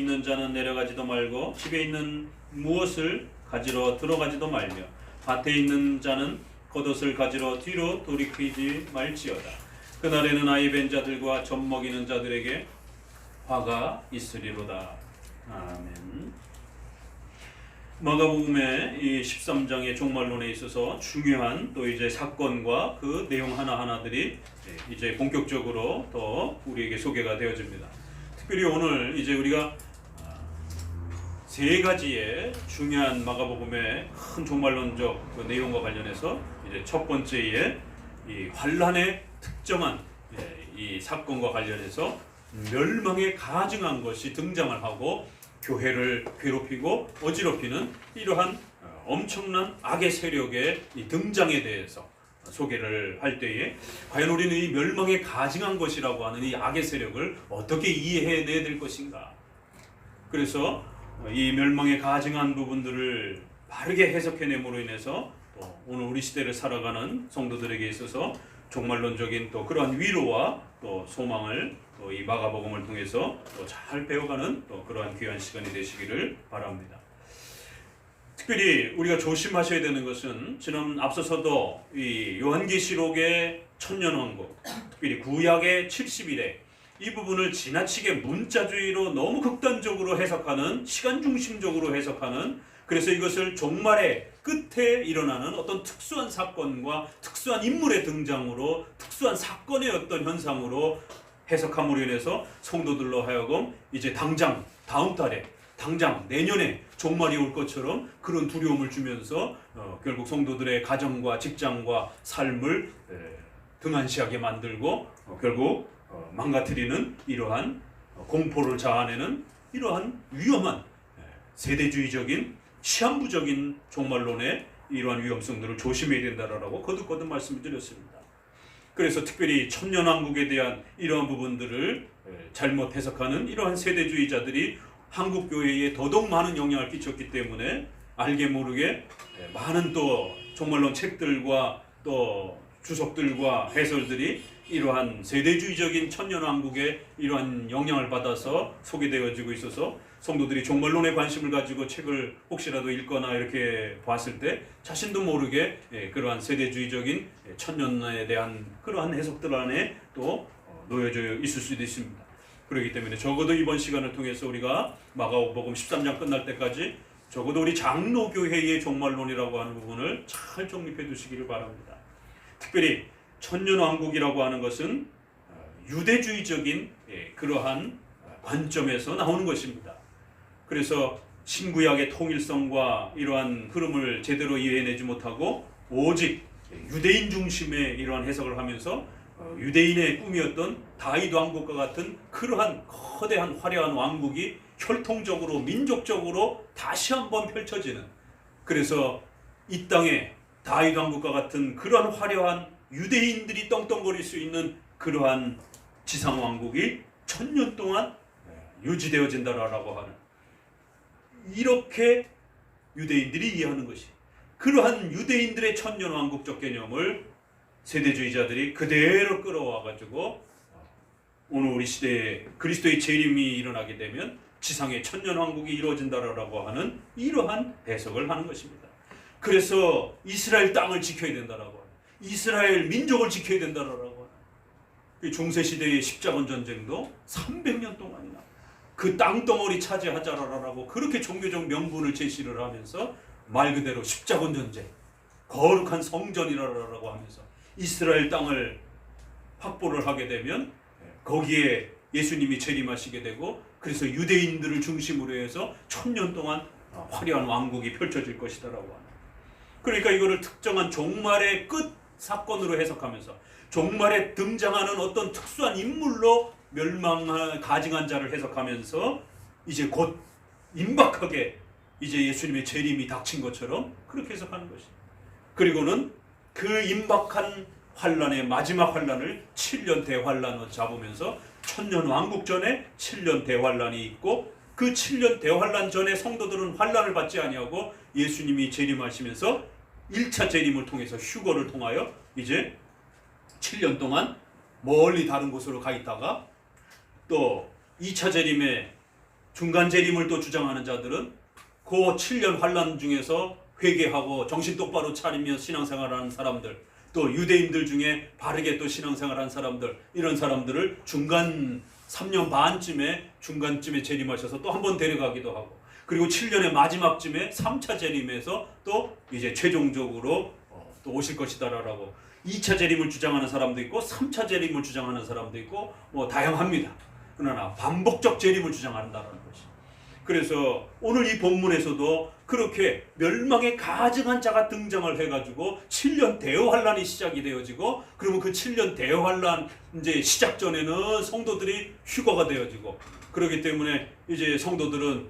있는 자는 내려가지도 말고 집에 있는 무엇을 가지러 들어가지도 말며 밭에 있는 자는 겉옷을 가지러 뒤로 돌이키지 말지어다. 그날에는 아이 벤 자들과 젖 먹이는 자들에게 화가 있으리로다. 아멘. 마가복음의 이 13장의 종말론에 있어서 중요한 또 이제 사건과 그 내용 하나하나들이 이제 본격적으로 더 우리에게 소개가 되어집니다. 특별히 오늘 이제 우리가 세 가지의 중요한 마가복음의 큰 종말론적 그 내용과 관련해서 이제 첫 번째에 이 환란의 특정한 이 사건과 관련해서 멸망에 가증한 것이 등장을 하고 교회를 괴롭히고 어지럽히는 이러한 엄청난 악의 세력의 이 등장에 대해서 소개를 할 때에 과연 우리는 이 멸망에 가증한 것이라고 하는 이 악의 세력을 어떻게 이해해내야 될 것인가. 그래서 이 멸망에 가증한 부분들을 바르게 해석해냄으로 인해서 또 오늘 우리 시대를 살아가는 성도들에게 있어서 종말론적인 또 그러한 위로와 또 소망을 또 이 마가복음을 통해서 또 잘 배워가는 또 그러한 귀한 시간이 되시기를 바랍니다. 특별히 우리가 조심하셔야 되는 것은 지난 앞서서도 이 요한계시록의 천년왕국, 특별히 구약의 70일에 이 부분을 지나치게 문자주의로 너무 극단적으로 해석하는, 시간 중심적으로 해석하는, 그래서 이것을 종말의 끝에 일어나는 어떤 특수한 사건과 특수한 인물의 등장으로, 특수한 사건의 어떤 현상으로 해석함으로 인해서 성도들로 하여금 이제 당장 다음 달에, 당장 내년에 종말이 올 것처럼 그런 두려움을 주면서 결국 성도들의 가정과 직장과 삶을 등한시하게 만들고 결국 망가뜨리는 이러한 공포를 자아내는 이러한 위험한 세대주의적인 시한부적인 종말론의 이러한 위험성들을 조심해야 된다라고 거듭거듭 말씀을 드렸습니다. 그래서 특별히 천년왕국에 대한 이러한 부분들을 잘못 해석하는 이러한 세대주의자들이 한국교회에 더더욱 많은 영향을 끼쳤기 때문에 알게 모르게 많은 또 종말론 책들과 또 주석들과 해설들이 이러한 세대주의적인 천년왕국에 이러한 영향을 받아서 소개되어지고 있어서 성도들이 종말론에 관심을 가지고 책을 혹시라도 읽거나 이렇게 봤을 때 자신도 모르게 그러한 세대주의적인 천년에 대한 그러한 해석들 안에 또 놓여져 있을 수도 있습니다. 그렇기 때문에 적어도 이번 시간을 통해서 우리가 마가복음 13장 끝날 때까지 적어도 우리 장로교회의 종말론이라고 하는 부분을 잘 정립해 두시기를 바랍니다. 특별히 천년왕국이라고 하는 것은 유대주의적인 그러한 관점에서 나오는 것입니다. 그래서 신구약의 통일성과 이러한 흐름을 제대로 이해해내지 못하고 오직 유대인 중심의 이러한 해석을 하면서 유대인의 꿈이었던 다윗 왕국과 같은 그러한 거대한 화려한 왕국이 혈통적으로 민족적으로 다시 한번 펼쳐지는, 그래서 이 땅에 다윗 왕국과 같은 그러한 화려한 유대인들이 떵떵거릴 수 있는 그러한 지상 왕국이 1000년 동안 유지되어진다라고 하는, 이렇게 유대인들이 이해하는 것이, 그러한 유대인들의 천년 왕국적 개념을 세대주의자들이 그대로 끌어와 가지고 오늘 우리 시대에 그리스도의 재림이 일어나게 되면 지상의 천년 왕국이 이루어진다라고 하는 이러한 해석을 하는 것입니다. 그래서 이스라엘 땅을 지켜야 된다라고 하는, 이스라엘 민족을 지켜야 된다라고 하는, 중세 시대의 십자군 전쟁도 300년 동안이나 그 땅덩어리 차지하자라고 그렇게 종교적 명분을 제시를 하면서 말 그대로 십자군 전쟁, 거룩한 성전이라고 하면서 이스라엘 땅을 확보를 하게 되면 거기에 예수님이 재림하시게 되고, 그래서 유대인들을 중심으로 해서 1000년 동안 화려한 왕국이 펼쳐질 것이다라고 하는, 그러니까 이거를 특정한 종말의 끝 사건으로 해석하면서 종말에 등장하는 어떤 특수한 인물로 멸망할 가증한 자를 해석하면서 이제 곧 임박하게 이제 예수님의 재림이 닥친 것처럼 그렇게 해석하는 것입니다. 그리고는 그 임박한 환란의 마지막 환란을 7년 대환란으로 잡으면서 1000년 왕국 전에 7년 대환란이 있고, 그 7년 대환란 전에 성도들은 환란을 받지 아니하고 예수님이 재림하시면서 1차 재림을 통해서 휴거를 통하여 이제 7년 동안 멀리 다른 곳으로 가 있다가 또 2차 재림에 중간 재림을 또 주장하는 자들은 그 7년 환란 중에서 회개하고 정신 똑바로 차리며 신앙생활하는 사람들, 또 유대인들 중에 바르게 또 신앙생활하는 사람들, 이런 사람들을 중간 3년 반쯤에 중간쯤에 재림하셔서 또 한 번 데려가기도 하고, 그리고 7년의 마지막쯤에 3차 재림에서 또 이제 최종적으로 또 오실 것이다라고 2차 재림을 주장하는 사람도 있고 3차 재림을 주장하는 사람도 있고 뭐 다양합니다. 그러나 반복적 재림을 주장한다는 것이. 그래서 오늘 이 본문에서도 그렇게 멸망의 가증한 자가 등장을 해가지고 7년 대환란이 시작이 되어지고, 그러면 그 7년 대환란 이제 시작 전에는 성도들이 휴거가 되어지고, 그렇기 때문에 이제 성도들은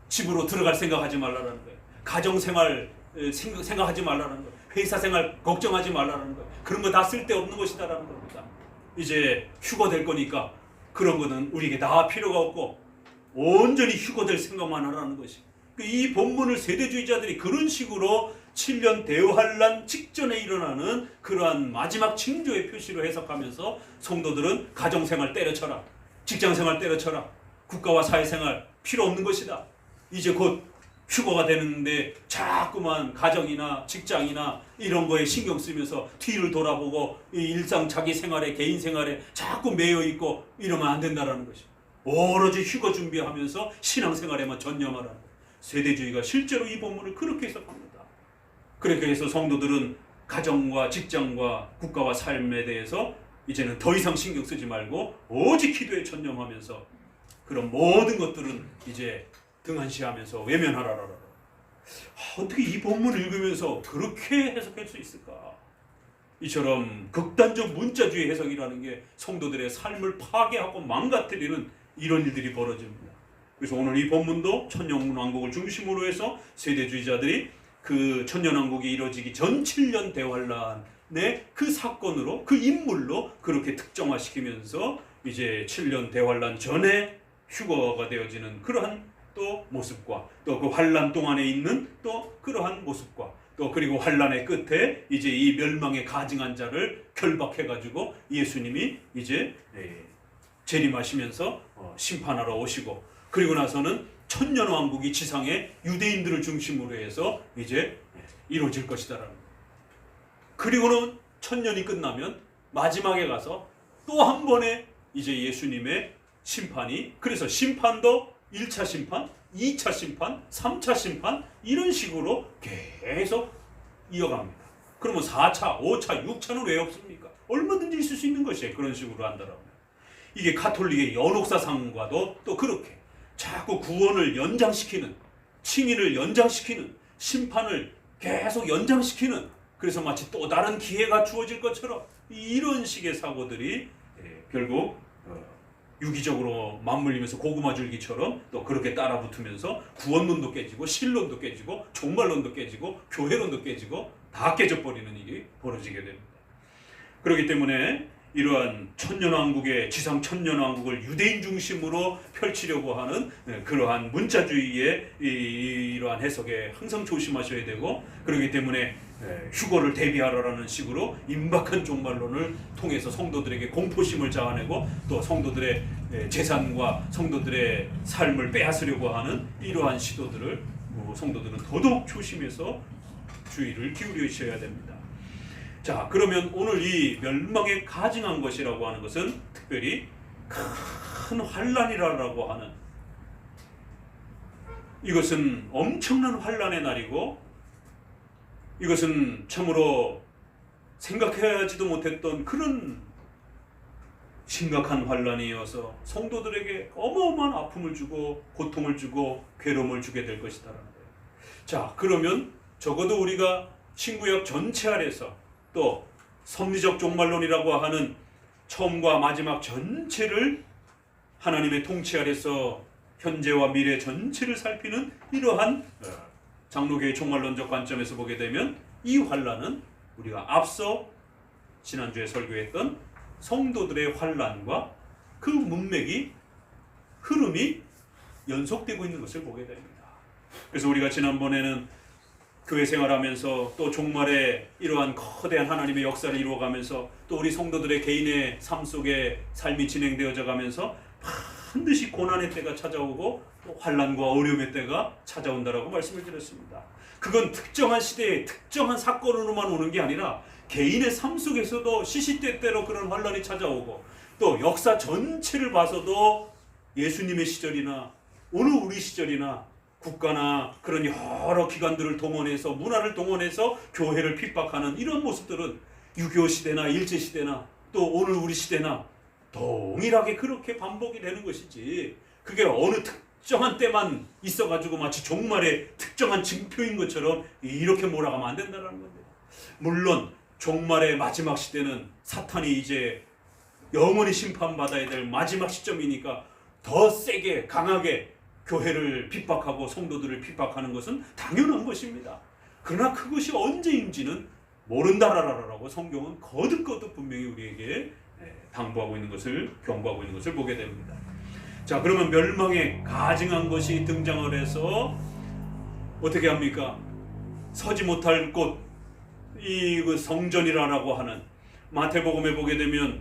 집으로 들어갈 생각하지 말라는 거예요. 가정생활 생각하지 말라는 거예요. 회사생활 걱정하지 말라는 거예요. 그런 거 다 쓸데없는 것이다라는 겁니다. 이제 휴거될 거니까 그런 거는 우리에게 다 필요가 없고 온전히 휴거될 생각만 하라는 것이. 이 본문을 세대주의자들이 그런 식으로 7년 대환란 직전에 일어나는 그러한 마지막 징조의 표시로 해석하면서 성도들은 가정생활 때려쳐라, 직장생활 때려쳐라, 국가와 사회생활 필요 없는 것이다, 이제 곧 휴거가 되는데 자꾸만 가정이나 직장이나 이런 거에 신경 쓰면서 뒤를 돌아보고 이 일상 자기 생활에, 개인 생활에 자꾸 매여 있고 이러면 안 된다라는 것이. 오로지 휴거 준비하면서 신앙생활에만 전념하라는 거예요. 세대주의가 실제로 이 본문을 그렇게 해석합니다. 그렇게 해서 성도들은 가정과 직장과 국가와 삶에 대해서 이제는 더 이상 신경 쓰지 말고 오직 기도에 전념하면서 그런 모든 것들은 이제 등한시하면서 외면하라라. 어떻게 이 본문을 읽으면서 그렇게 해석할 수 있을까? 이처럼 극단적 문자주의 해석이라는 게 성도들의 삶을 파괴하고 망가뜨리는 이런 일들이 벌어집니다. 그래서 오늘 이 본문도 천년왕국을 중심으로 해서 세대주의자들이 그 천년왕국이 이루어지기 전 7년 대환란의 그 사건으로, 그 인물로 그렇게 특정화시키면서 이제 7년 대환란 전에 휴거가 되어지는 그러한 또 모습과 또 그 환란 동안에 있는 또 그러한 모습과 또 그리고 환란의 끝에 이제 이 멸망의 가증한 자를 결박해가지고 예수님이 이제 재림하시면서 심판하러 오시고, 그리고 나서는 천년왕국이 지상의 유대인들을 중심으로 해서 이제 이루어질 것이다라는 거예요. 그리고는 천년이 끝나면 마지막에 가서 또 한 번의 이제 예수님의 심판이, 그래서 심판도 1차 심판, 2차 심판, 3차 심판 이런 식으로 계속 이어갑니다. 그러면 4차, 5차, 6차는 왜 없습니까? 얼마든지 있을 수 있는 것이에요. 그런 식으로 한다라면. 이게 가톨릭의 연옥사상과도 또 그렇게 자꾸 구원을 연장시키는, 칭의를 연장시키는, 심판을 계속 연장시키는, 그래서 마치 또 다른 기회가 주어질 것처럼 이런 식의 사고들이 결국 유기적으로 맞물리면서 고구마 줄기처럼 또 그렇게 따라붙으면서 구원론도 깨지고 신론도 깨지고 종말론도 깨지고 교회론도 깨지고 다 깨져버리는 일이 벌어지게 됩니다. 그렇기 때문에 이러한 천년왕국의 지상 천년왕국을 유대인 중심으로 펼치려고 하는 그러한 문자주의의 이러한 해석에 항상 조심하셔야 되고, 그렇기 때문에 휴거를 대비하라는 식으로 임박한 종말론을 통해서 성도들에게 공포심을 자아내고 또 성도들의 재산과 성도들의 삶을 빼앗으려고 하는 이러한 시도들을 성도들은 더더욱 조심해서 주의를 기울이셔야 됩니다. 자, 그러면 오늘 이 멸망에 가증한 것이라고 하는 것은 특별히 큰 환란이라고 하는, 이것은 엄청난 환란의 날이고, 이것은 참으로 생각해야지도 못했던 그런 심각한 환란이어서 성도들에게 어마어마한 아픔을 주고 고통을 주고 괴로움을 주게 될 것이다라는 거예요. 자, 그러면 적어도 우리가 신구약 전체 아래서 또 섭리적 종말론이라고 하는 처음과 마지막 전체를 하나님의 통치 아래서 현재와 미래 전체를 살피는 이러한 장로교의 종말론적 관점에서 보게 되면 이 환란은 우리가 앞서 지난주에 설교했던 성도들의 환란과 그 문맥이, 흐름이 연속되고 있는 것을 보게 됩니다. 그래서 우리가 지난번에는 교회 생활하면서 또 종말에 이러한 거대한 하나님의 역사를 이루어가면서 또 우리 성도들의 개인의 삶 속에 삶이 진행되어져 가면서 반드시 고난의 때가 찾아오고 또 환난과 어려움의 때가 찾아온다라고 말씀을 드렸습니다. 그건 특정한 시대에 특정한 사건으로만 오는 게 아니라 개인의 삶 속에서도 시시때때로 그런 환난이 찾아오고 또 역사 전체를 봐서도 예수님의 시절이나 오늘 우리 시절이나 국가나 그런 여러 기관들을 동원해서 문화를 동원해서 교회를 핍박하는 이런 모습들은 6.25 시대나 일제시대나 또 오늘 우리 시대나 동일하게 그렇게 반복이 되는 것이지 그게 어느 특정한 때만 있어가지고 마치 종말의 특정한 징표인 것처럼 이렇게 몰아가면 안 된다는 건데, 물론 종말의 마지막 시대는 사탄이 이제 영원히 심판받아야 될 마지막 시점이니까 더 세게 강하게 교회를 핍박하고 성도들을 핍박하는 것은 당연한 것입니다. 그러나 그것이 언제인지는 모른다라고 성경은 거듭거듭 분명히 우리에게 당부하고 있는 것을, 경고하고 있는 것을 보게 됩니다. 자, 그러면 멸망에 가증한 것이 등장을 해서 어떻게 합니까? 서지 못할 곳, 이 성전이라고 하는, 마태복음에 보게 되면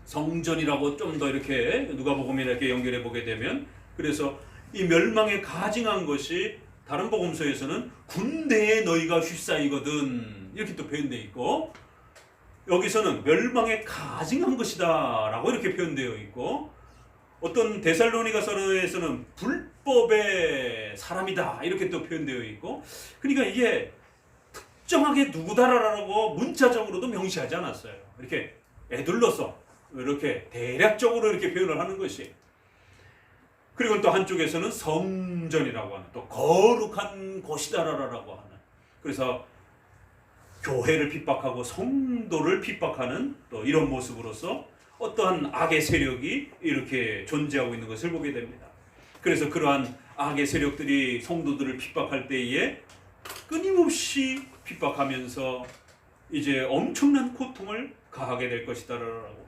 성전이라고 좀 더 이렇게 누가복음에 이렇게 연결해 보게 되면, 그래서 이 멸망에 가증한 것이 다른 복음서에서는 군대에 너희가 휩싸이거든 이렇게 또 표현되어 있고, 여기서는 멸망에 가증한 것이다 라고 이렇게 표현되어 있고, 어떤 데살로니가서에서는 불법의 사람이다 이렇게 또 표현되어 있고, 그러니까 이게 특정하게 누구다라고 문자적으로도 명시하지 않았어요. 이렇게 애둘러서 이렇게 대략적으로 이렇게 표현을 하는 것이. 그리고 또 한쪽에서는 성전이라고 하는, 또 거룩한 곳이다라고 하는, 그래서 교회를 핍박하고 성도를 핍박하는 또 이런 모습으로서 어떠한 악의 세력이 이렇게 존재하고 있는 것을 보게 됩니다. 그래서 그러한 악의 세력들이 성도들을 핍박할 때에 끊임없이 핍박하면서 이제 엄청난 고통을 가하게 될 것이다라고.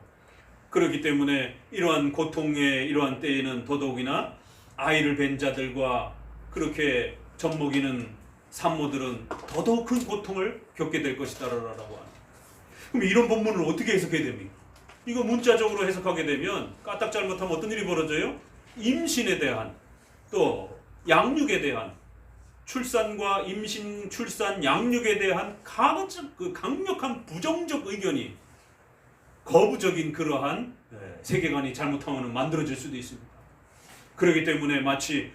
그렇기 때문에 이러한 고통의 이러한 때에는 더더욱이나 아이를 뵌 자들과 그렇게 젖먹이는 산모들은 더더욱 큰 고통을 겪게 될 것이다라고 하는. 그럼 이런 본문을 어떻게 해석해야 됩니까? 이거 문자적으로 해석하게 되면 까딱 잘못하면 어떤 일이 벌어져요? 임신에 대한, 또 양육에 대한, 출산과 임신, 출산, 양육에 대한 강력한 부정적 의견이, 거부적인 그러한 세계관이 잘못하면 만들어질 수도 있습니다. 그렇기 때문에 마치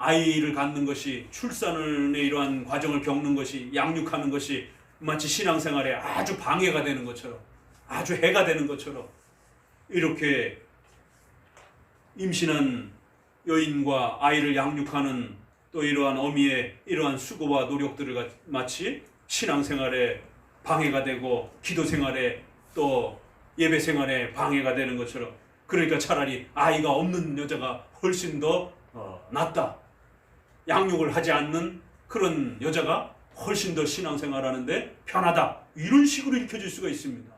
아이를 갖는 것이, 출산의 이러한 과정을 겪는 것이, 양육하는 것이 마치 신앙생활에 아주 방해가 되는 것처럼, 아주 해가 되는 것처럼, 이렇게 임신한 여인과 아이를 양육하는 또 이러한 어미의 이러한 수고와 노력들을 마치 신앙생활에 방해가 되고 기도생활에 또 예배생활에 방해가 되는 것처럼, 그러니까 차라리 아이가 없는 여자가 훨씬 더 낫다, 양육을 하지 않는 그런 여자가 훨씬 더 신앙생활하는데 편하다, 이런 식으로 읽혀질 수가 있습니다.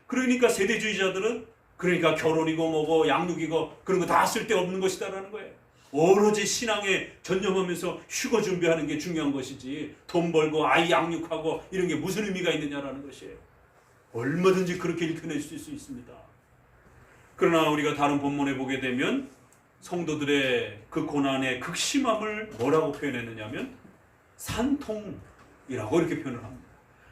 그러니까 세대주의자들은 그러니까 결혼이고 뭐고 양육이고 그런 거 다 쓸데없는 것이다라는 거예요. 오로지 신앙에 전념하면서 휴거 준비하는 게 중요한 것이지 돈 벌고 아이 양육하고 이런 게 무슨 의미가 있느냐라는 것이에요. 얼마든지 그렇게 읽혀낼 수 있습니다. 그러나 우리가 다른 본문에 보게 되면 성도들의 그 고난의 극심함을 뭐라고 표현했느냐면 산통이라고 이렇게 표현을 합니다.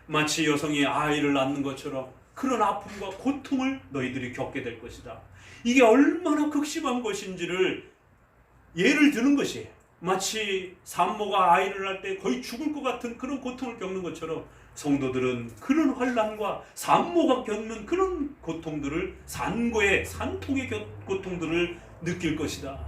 마치 여성이 아이를 낳는 것처럼 그런 아픔과 고통을 너희들이 겪게 될 것이다. 이게 얼마나 극심한 것인지를 예를 드는 것이에요. 마치 산모가 아이를 낳을 때 거의 죽을 것 같은 그런 고통을 겪는 것처럼 성도들은 그런 환난과 산모가 겪는 그런 고통들을, 산고의 산통의 고통들을 느낄 것이다.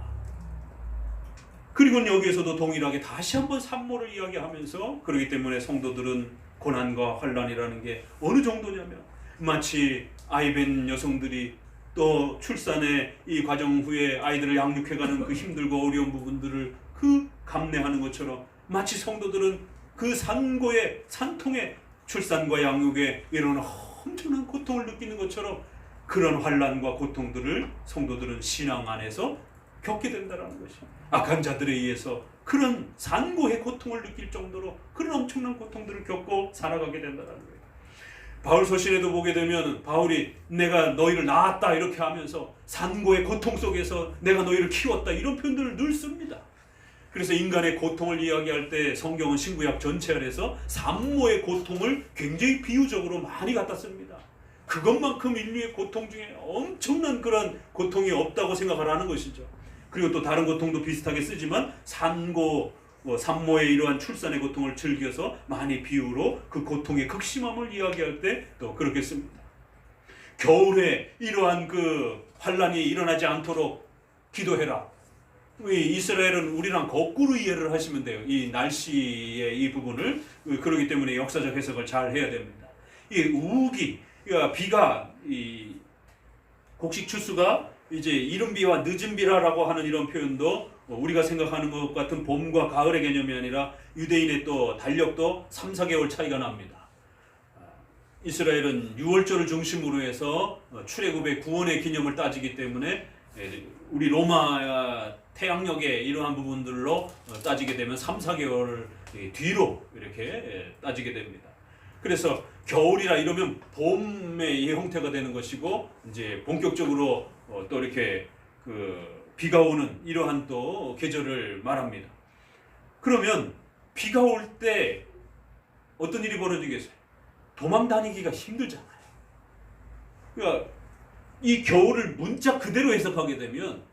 그리고 여기에서도 동일하게 다시 한번 산모를 이야기하면서, 그렇기 때문에 성도들은 고난과 환난이라는 게 어느 정도냐면 마치 아이 뵌 여성들이 또 출산의 이 과정 후에 아이들을 양육해가는 그 힘들고 어려운 부분들을 그 감내하는 것처럼 마치 성도들은 그 산고의 산통의 출산과 양육에 이런 엄청난 고통을 느끼는 것처럼 그런 환난과 고통들을 성도들은 신앙 안에서 겪게 된다는 것이, 악한 자들에 의해서 그런 산고의 고통을 느낄 정도로 그런 엄청난 고통들을 겪고 살아가게 된다는 거예요. 바울 서신에도 보게 되면 바울이 내가 너희를 낳았다 이렇게 하면서 산고의 고통 속에서 내가 너희를 키웠다 이런 표현들을 늘 씁니다. 그래서 인간의 고통을 이야기할 때 성경은 신구약 전체 안에서 산모의 고통을 굉장히 비유적으로 많이 갖다 씁니다. 그것만큼 인류의 고통 중에 엄청난 그런 고통이 없다고 생각을 하는 것이죠. 그리고 또 다른 고통도 비슷하게 쓰지만 산모의 이러한 출산의 고통을 즐겨서 많이 비유로 그 고통의 극심함을 이야기할 때 또 그렇게 씁니다. 겨울에 이러한 그 환란이 일어나지 않도록 기도해라. 이스라엘은 우리랑 거꾸로 이해를 하시면 돼요. 이 날씨의 이 부분을. 그렇기 때문에 역사적 해석을 잘 해야 됩니다. 이 우기, 비가 이 곡식 추수가 이제 이른 비와 늦은 비라라고 하는 이런 표현도 우리가 생각하는 것 같은 봄과 가을의 개념이 아니라 유대인의 또 달력도 3, 4개월 차이가 납니다. 이스라엘은 6월절을 중심으로 해서 출애굽의 구원의 기념을 따지기 때문에 우리 로마 태양력의 이러한 부분들로 따지게 되면 3, 4개월 뒤로 이렇게 따지게 됩니다. 그래서 겨울이라 이러면 봄의 형태가 되는 것이고 이제 본격적으로 또 이렇게 비가 오는 이러한 또 계절을 말합니다. 그러면 비가 올 때 어떤 일이 벌어지겠어요? 도망 다니기가 힘들잖아요. 그러니까 이 겨울을 문자 그대로 해석하게 되면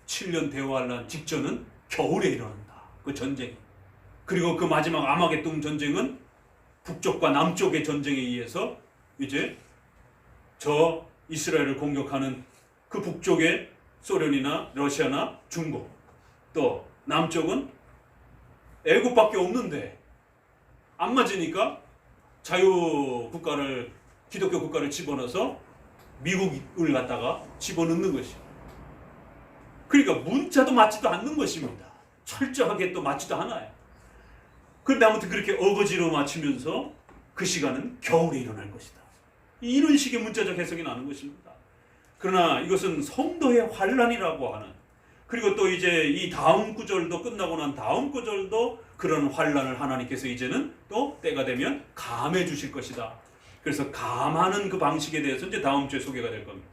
7년 대환란 직전은 겨울에 일어난다. 그 전쟁이. 그리고 그 마지막 아마겟돈 전쟁은 북쪽과 남쪽의 전쟁에 의해서 이제 저 이스라엘을 공격하는 그 북쪽에 소련이나 러시아나 중국, 또 남쪽은 애국밖에 없는데 안 맞으니까 자유국가를, 기독교 국가를 집어넣어서 미국을 갖다가 집어넣는 것이에요. 그러니까 문자도 맞지도 않는 것입니다. 철저하게 또 맞지도 않아요. 그런데 아무튼 그렇게 어거지로 맞추면서 그 시간은 겨울에 일어날 것이다. 이런 식의 문자적 해석이 나는 것입니다. 그러나 이것은 성도의 환란이라고 하는, 그리고 또 이제 이 다음 구절도 끝나고 난 다음 구절도 그런 환란을 하나님께서 이제는 또 때가 되면 감해 주실 것이다. 그래서 감하는 그 방식에 대해서 이제 다음 주에 소개가 될 겁니다.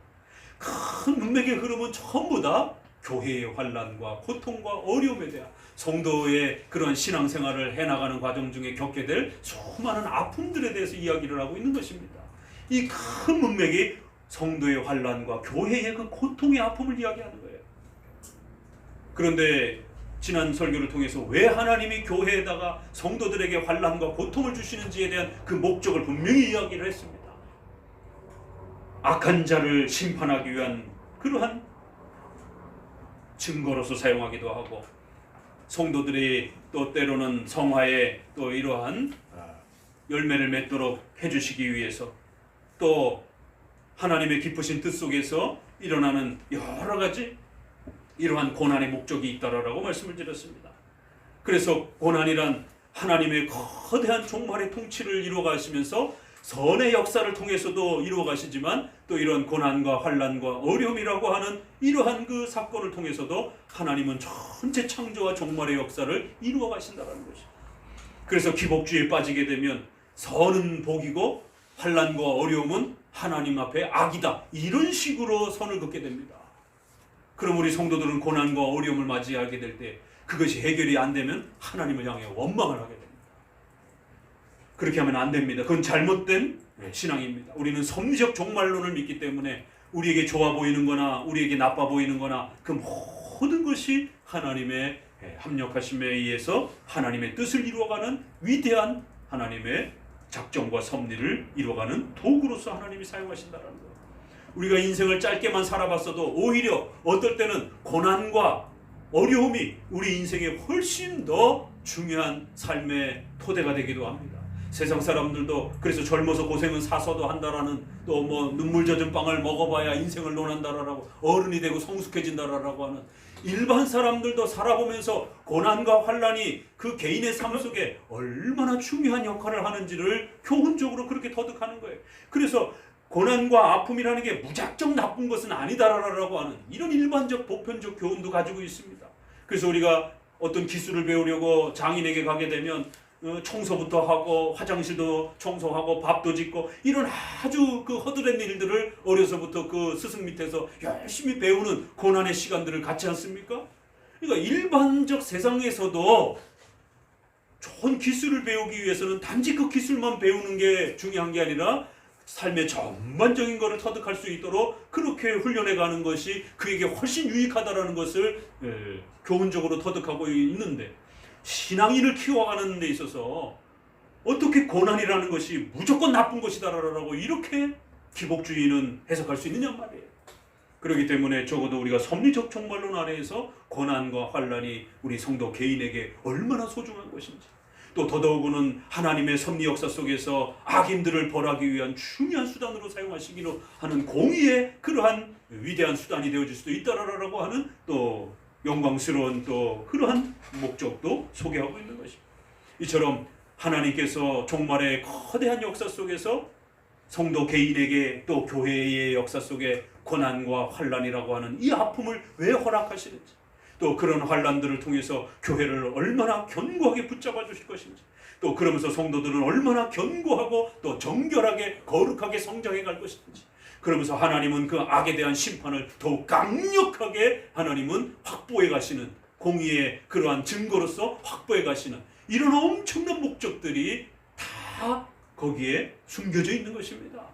큰 문맥의 흐름은 전부 다 교회의 환란과 고통과 어려움에 대한, 성도의 그런 신앙생활을 해나가는 과정 중에 겪게 될 수많은 아픔들에 대해서 이야기를 하고 있는 것입니다. 이 큰 문맥이 성도의 환란과 교회의 그 고통의 아픔을 이야기하는 거예요. 그런데 지난 설교를 통해서 왜 하나님이 교회에다가 성도들에게 환란과 고통을 주시는지에 대한 그 목적을 분명히 이야기를 했습니다. 악한 자를 심판하기 위한 그러한 증거로서 사용하기도 하고, 성도들이 또 때로는 성화에 또 이러한 열매를 맺도록 해주시기 위해서, 또 하나님의 기쁘신 뜻 속에서 일어나는 여러 가지 이러한 고난의 목적이 있다라고 말씀을 드렸습니다. 그래서 고난이란 하나님의 거대한 종말의 통치를 이루어 가시면서 선의 역사를 통해서도 이루어 가시지만, 또 이런 고난과 환난과 어려움이라고 하는 이러한 그 사건을 통해서도 하나님은 전체 창조와 종말의 역사를 이루어 가신다는 것이죠. 그래서 기복주의에 빠지게 되면 선은 복이고 환난과 어려움은 하나님 앞에 악이다, 이런 식으로 선을 긋게 됩니다. 그럼 우리 성도들은 고난과 어려움을 맞이하게 될 때 그것이 해결이 안 되면 하나님을 향해 원망을 하게 됩니다. 그렇게 하면 안 됩니다. 그건 잘못된 신앙입니다. 우리는 섭리적 종말론을 믿기 때문에 우리에게 좋아 보이는 거나 우리에게 나빠 보이는 거나 그 모든 것이 하나님의 합력하심에 의해서 하나님의 뜻을 이루어가는 위대한 하나님의 작정과 섭리를 이루어가는 도구로서 하나님이 사용하신다는 거예요. 우리가 인생을 짧게만 살아봤어도 오히려 어떨 때는 고난과 어려움이 우리 인생에 훨씬 더 중요한 삶의 토대가 되기도 합니다. 세상 사람들도 그래서 젊어서 고생은 사서도 한다라는, 또 뭐 눈물 젖은 빵을 먹어봐야 인생을 논한다라고, 어른이 되고 성숙해진다라고 하는, 일반 사람들도 살아보면서 고난과 환난이 그 개인의 삶 속에 얼마나 중요한 역할을 하는지를 교훈적으로 그렇게 터득하는 거예요. 그래서 고난과 아픔이라는 게 무작정 나쁜 것은 아니다라고 하는 이런 일반적 보편적 교훈도 가지고 있습니다. 그래서 우리가 어떤 기술을 배우려고 장인에게 가게 되면 청소부터 하고 화장실도 청소하고 밥도 짓고 이런 아주 그 허드렛 일들을 어려서부터 그 스승 밑에서 열심히 배우는 고난의 시간들을 갖지 않습니까? 그러니까 일반적 세상에서도 좋은 기술을 배우기 위해서는 단지 그 기술만 배우는 게 중요한 게 아니라 삶의 전반적인 것을 터득할 수 있도록 그렇게 훈련해 가는 것이 그에게 훨씬 유익하다라는 것을 교훈적으로 터득하고 있는데, 신앙인을 키워가는 데 있어서 어떻게 고난이라는 것이 무조건 나쁜 것이다라고 이렇게 기복주의는 해석할 수 있느냐 말이에요. 그렇기 때문에 적어도 우리가 섭리적 종말론 아래에서 고난과 환난이 우리 성도 개인에게 얼마나 소중한 것인지, 또 더더욱은 하나님의 섭리 역사 속에서 악인들을 벌하기 위한 중요한 수단으로 사용하시기로 하는 공의의 그러한 위대한 수단이 되어질 수도 있다라고 하는 또 영광스러운 또 그러한 목적도 소개하고 있는 것입니다. 이처럼 하나님께서 종말의 거대한 역사 속에서 성도 개인에게 또 교회의 역사 속에 고난과 환난이라고 하는 이 아픔을 왜 허락하시는지, 또 그런 환난들을 통해서 교회를 얼마나 견고하게 붙잡아 주실 것인지, 또 그러면서 성도들은 얼마나 견고하고 또 정결하게 거룩하게 성장해 갈 것인지, 그러면서 하나님은 그 악에 대한 심판을 더욱 강력하게 하나님은 확보해 가시는, 공의의 그러한 증거로서 확보해 가시는 이런 엄청난 목적들이 다 거기에 숨겨져 있는 것입니다.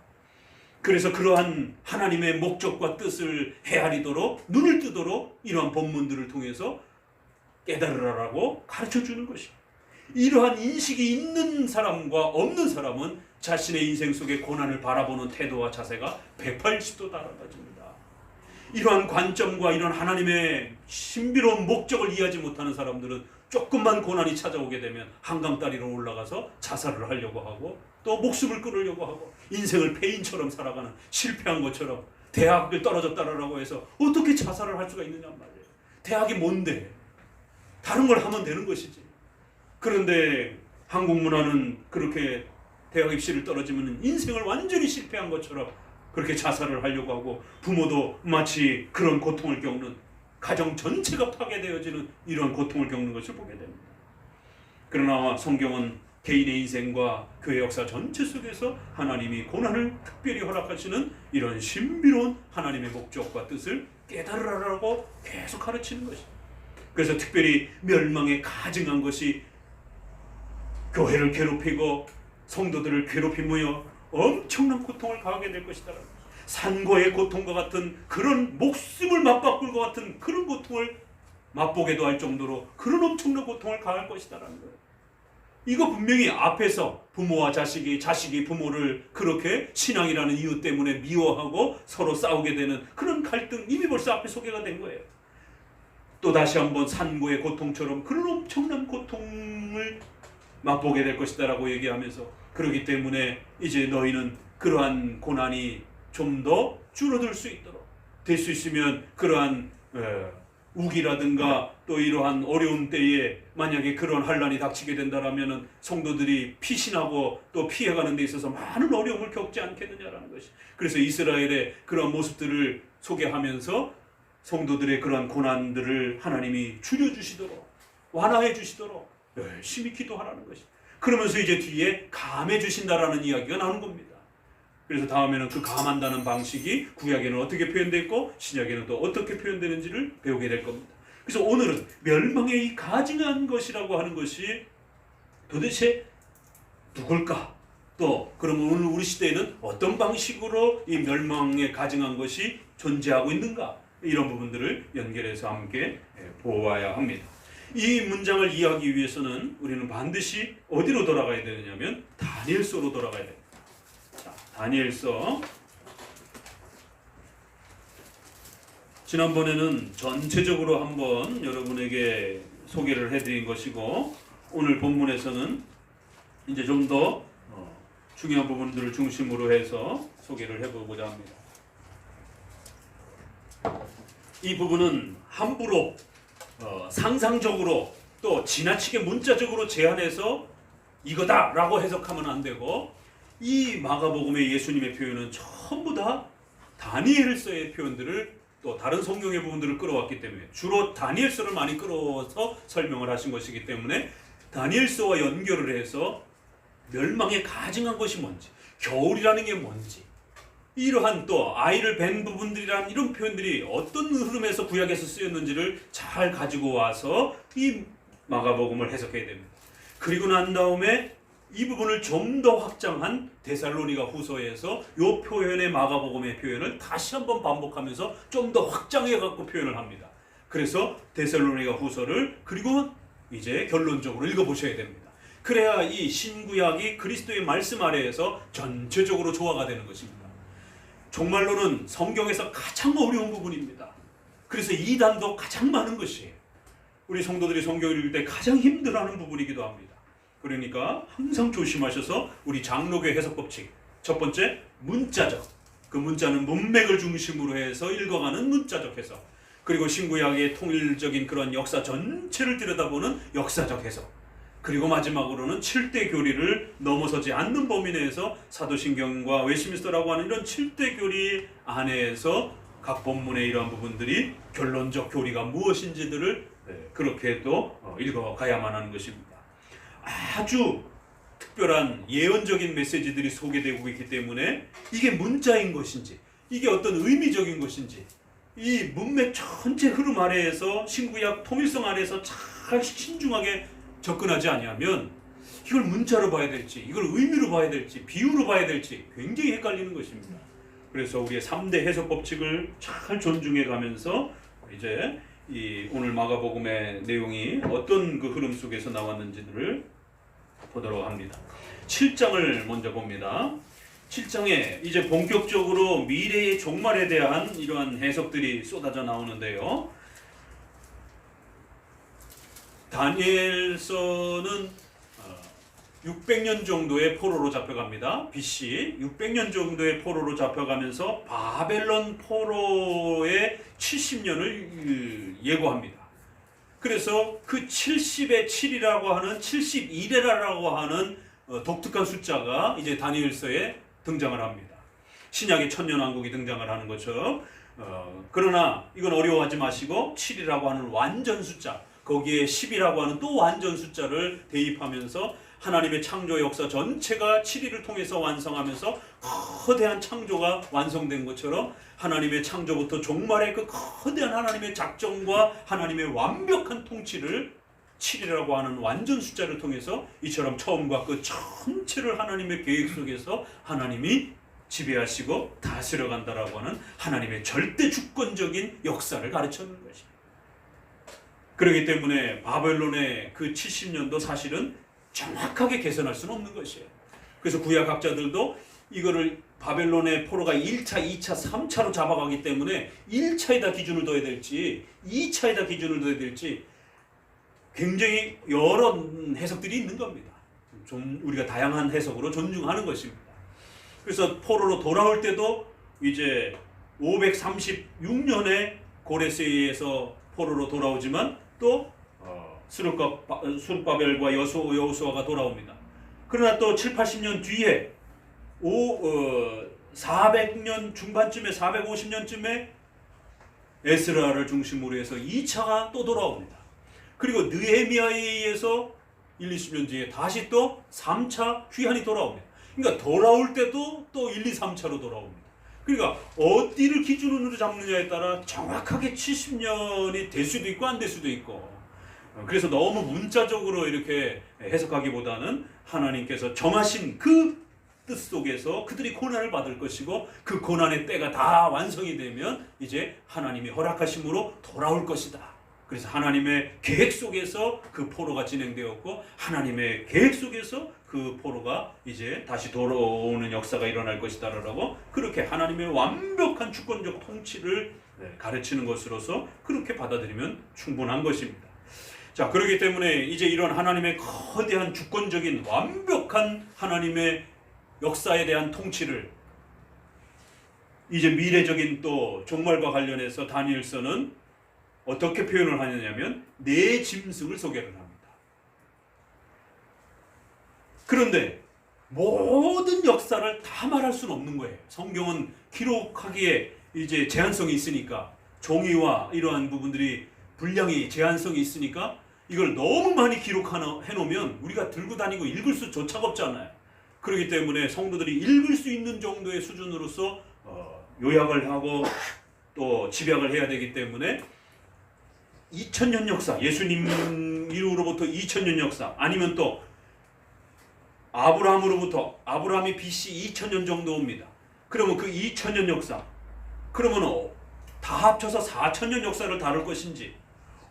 그래서 그러한 하나님의 목적과 뜻을 헤아리도록 눈을 뜨도록 이러한 본문들을 통해서 깨달으라고 가르쳐주는 것입니다. 이러한 인식이 있는 사람과 없는 사람은 자신의 인생 속의 고난을 바라보는 태도와 자세가 180도 달라집니다. 이러한 관점과 이런 하나님의 신비로운 목적을 이해하지 못하는 사람들은 조금만 고난이 찾아오게 되면 한강다리로 올라가서 자살을 하려고 하고, 또 목숨을 끊으려고 하고, 인생을 폐인처럼 살아가는, 실패한 것처럼 대학을 떨어졌다라고 해서 어떻게 자살을 할 수가 있느냐 말이에요. 대학이 뭔데? 다른 걸 하면 되는 것이지. 그런데 한국 문화는 그렇게 대학 입시를 떨어지면 인생을 완전히 실패한 것처럼 그렇게 자살을 하려고 하고, 부모도 마치 그런 고통을 겪는, 가정 전체가 파괴되어지는 이런 고통을 겪는 것을 보게 됩니다. 그러나 성경은 개인의 인생과 교회 역사 전체 속에서 하나님이 고난을 특별히 허락하시는 이런 신비로운 하나님의 목적과 뜻을 깨달으라고 계속 가르치는 것입니다. 그래서 특별히 멸망에 가증한 것이 교회를 괴롭히고 성도들을 괴롭히며 엄청난 고통을 가하게 될 것이다. 산고의 고통과 같은 그런 목숨을 맞바꿀 것 같은 그런 고통을 맛보게도 할 정도로 그런 엄청난 고통을 가할 것이다라는 거예요. 이거 분명히 앞에서 부모와 자식이 부모를 그렇게 신앙이라는 이유 때문에 미워하고 서로 싸우게 되는 그런 갈등, 이미 벌써 앞에 소개가 된 거예요. 또 다시 한번 산고의 고통처럼 그런 엄청난 고통을 맛보게 될 것이다라고 얘기하면서, 그렇기 때문에 이제 너희는 그러한 고난이 좀 더 줄어들 수 있도록, 될 수 있으면 그러한 우기라든가 또 이러한 어려운 때에 만약에 그런 환난이 닥치게 된다라면은 성도들이 피신하고 또 피해가는 데 있어서 많은 어려움을 겪지 않겠느냐라는 것이. 그래서 이스라엘의 그런 모습들을 소개하면서 성도들의 그러한 고난들을 하나님이 줄여주시도록, 완화해 주시도록 열심히 기도하라는 것이. 그러면서 이제 뒤에 감해 주신다라는 이야기가 나오는 겁니다. 그래서 다음에는 그 감한다는 방식이 구약에는 어떻게 표현되어 있고 신약에는 또 어떻게 표현되는지를 배우게 될 겁니다. 그래서 오늘은 멸망의 이 가증한 것이라고 하는 것이 도대체 누굴까? 또 그러면 오늘 우리 시대에는 어떤 방식으로 이 멸망에 가증한 것이 존재하고 있는가? 이런 부분들을 연결해서 함께 보아야 합니다. 이 문장을 이해하기 위해서는 우리는 반드시 어디로 돌아가야 되느냐면 다니엘서로 돌아가야 됩니다. 자, 다니엘서. 지난번에는 전체적으로 한번 여러분에게 소개를 해드린 것이고, 오늘 본문에서는 이제 좀 더 중요한 부분들을 중심으로 해서 소개를 해보고자 합니다. 이 부분은 함부로 상상적으로 또 지나치게 문자적으로 제안해서 이거다라고 해석하면 안 되고, 이 마가복음의 예수님의 표현은 전부 다 다니엘서의 표현들을 또 다른 성경의 부분들을 끌어왔기 때문에, 주로 다니엘서를 많이 끌어서 설명을 하신 것이기 때문에 다니엘서와 연결을 해서 멸망에 가증한 것이 뭔지, 겨울이라는 게 뭔지, 이러한 또 아이를 뵌 부분들이란 이런 표현들이 어떤 흐름에서 구약에서 쓰였는지를 잘 가지고 와서 이 마가복음을 해석해야 됩니다. 그리고 난 다음에 이 부분을 좀 더 확장한 데살로니가 후서에서 이 표현의 마가복음의 표현을 다시 한번 반복하면서 좀 더 확장해 갖고 표현을 합니다. 그래서 데살로니가 후서를 그리고 이제 결론적으로 읽어보셔야 됩니다. 그래야 이 신구약이 그리스도의 말씀 아래에서 전체적으로 조화가 되는 것입니다. 종말론은 성경에서 가장 어려운 부분입니다. 그래서 이단도 가장 많은 것이에요. 우리 성도들이 성경을 읽을 때 가장 힘들어하는 부분이기도 합니다. 그러니까 항상 조심하셔서 우리 장로교의 해석 법칙, 첫 번째 문자적, 그 문자는 문맥을 중심으로 해서 읽어가는 문자적 해석, 그리고 신구약의 통일적인 그런 역사 전체를 들여다보는 역사적 해석, 그리고 마지막으로는 7대 교리를 넘어서지 않는 범위 내에서 사도신경과 웨스트민스터라고 하는 이런 7대 교리 안에서 각 본문의 이러한 부분들이 결론적 교리가 무엇인지들을 그렇게 또 읽어가야만 하는 것입니다. 아주 특별한 예언적인 메시지들이 소개되고 있기 때문에 이게 문자인 것인지, 이게 어떤 의미적인 것인지, 이 문맥 전체 흐름 아래에서 신구약 통일성 아래에서 잘 신중하게 접근하지 아니하면 이걸 문자로 봐야 될지, 이걸 의미로 봐야 될지, 비유로 봐야 될지 굉장히 헷갈리는 것입니다. 그래서 우리의 3대 해석 법칙을 잘 존중해 가면서 이제 이 오늘 마가복음의 내용이 어떤 그 흐름 속에서 나왔는지를 보도록 합니다. 7장을 먼저 봅니다. 7장에 이제 본격적으로 미래의 종말에 대한 이러한 해석들이 쏟아져 나오는데요. 다니엘서는 600년 정도의 포로로 잡혀갑니다. BC 600년 정도의 포로로 잡혀가면서 바벨론 포로의 70년을 예고합니다. 그래서 그 70의 7이라고 하는 71회라고 하는 독특한 숫자가 이제 다니엘서에 등장을 합니다. 신약의 천년왕국이 등장을 하는 것처럼 그러나 이건 어려워하지 마시고 7이라고 하는 완전 숫자, 거기에 10이라고 하는 또 완전 숫자를 대입하면서 하나님의 창조 역사 전체가 7일을 통해서 완성하면서 거대한 창조가 완성된 것처럼 하나님의 창조부터 종말의 그 거대한 하나님의 작정과 하나님의 완벽한 통치를 7이라고 하는 완전 숫자를 통해서 이처럼 처음과 끝 전체를 하나님의 계획 속에서 하나님이 지배하시고 다스려 간다라고 하는 하나님의 절대 주권적인 역사를 가르치는 것입니다. 그렇기 때문에 바벨론의 그 70년도 사실은 정확하게 계산할 수는 없는 것이에요. 그래서 구약학자들도 이거를 바벨론의 포로가 1차, 2차, 3차로 잡아가기 때문에 1차에다 기준을 둬야 될지 2차에다 기준을 둬야 될지 굉장히 여러 해석들이 있는 겁니다. 좀 우리가 다양한 해석으로 존중하는 것입니다. 그래서 포로로 돌아올 때도 이제 536년에 고레스에서 포로로 돌아오지만 또 스룹바벨과 여호수아가 돌아옵니다. 그러나 또 7, 80년 뒤에 400년 중반쯤에 450년쯤에 에스라를 중심으로 해서 2차가 또 돌아옵니다. 그리고 느헤미야에 의해서 1, 20년 뒤에 다시 또 3차 휘한이 돌아옵니다. 그러니까 돌아올 때도 또 1, 2, 3차로 돌아옵니다. 그러니까 어디를 기준으로 잡느냐에 따라 정확하게 70년이 될 수도 있고 안 될 수도 있고, 그래서 너무 문자적으로 이렇게 해석하기보다는 하나님께서 정하신 그 뜻 속에서 그들이 고난을 받을 것이고 그 고난의 때가 다 완성이 되면 이제 하나님이 허락하심으로 돌아올 것이다. 그래서 하나님의 계획 속에서 그 포로가 진행되었고 하나님의 계획 속에서 그 포로가 이제 다시 돌아오는 역사가 일어날 것이다라고 그렇게 하나님의 완벽한 주권적 통치를 가르치는 것으로서 그렇게 받아들이면 충분한 것입니다. 자, 그렇기 때문에 이제 이런 하나님의 거대한 주권적인 완벽한 하나님의 역사에 대한 통치를 이제 미래적인 또 종말과 관련해서 다니엘서는 어떻게 표현을 하느냐면 네 짐승을 소개를 합니다. 그런데 모든 역사를 다 말할 수는 없는 거예요. 성경은 기록하기에 이제 제한성이 있으니까, 종이와 이러한 부분들이 분량이 제한성이 있으니까 이걸 너무 많이 기록해 놓으면 우리가 들고 다니고 읽을 수조차가 없잖아요. 그렇기 때문에 성도들이 읽을 수 있는 정도의 수준으로서 요약을 하고 또 집약을 해야 되기 때문에 2000년 역사, 예수님 이후로부터 2000년 역사, 아니면 또 아브라함이 BC 2000년 정도입니다. 그러면 그 2000년 역사, 그러면 다 합쳐서 4000년 역사를 다룰 것인지,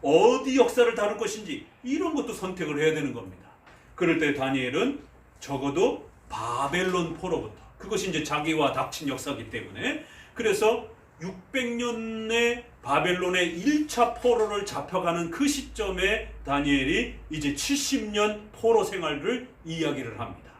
어디 역사를 다룰 것인지, 이런 것도 선택을 해야 되는 겁니다. 그럴 때 다니엘은 적어도 바벨론 포로부터, 그것이 이제 자기와 닥친 역사이기 때문에, 그래서 600년의 바벨론의 1차 포로를 잡혀가는 그 시점에 다니엘이 이제 70년 포로 생활을 이야기를 합니다.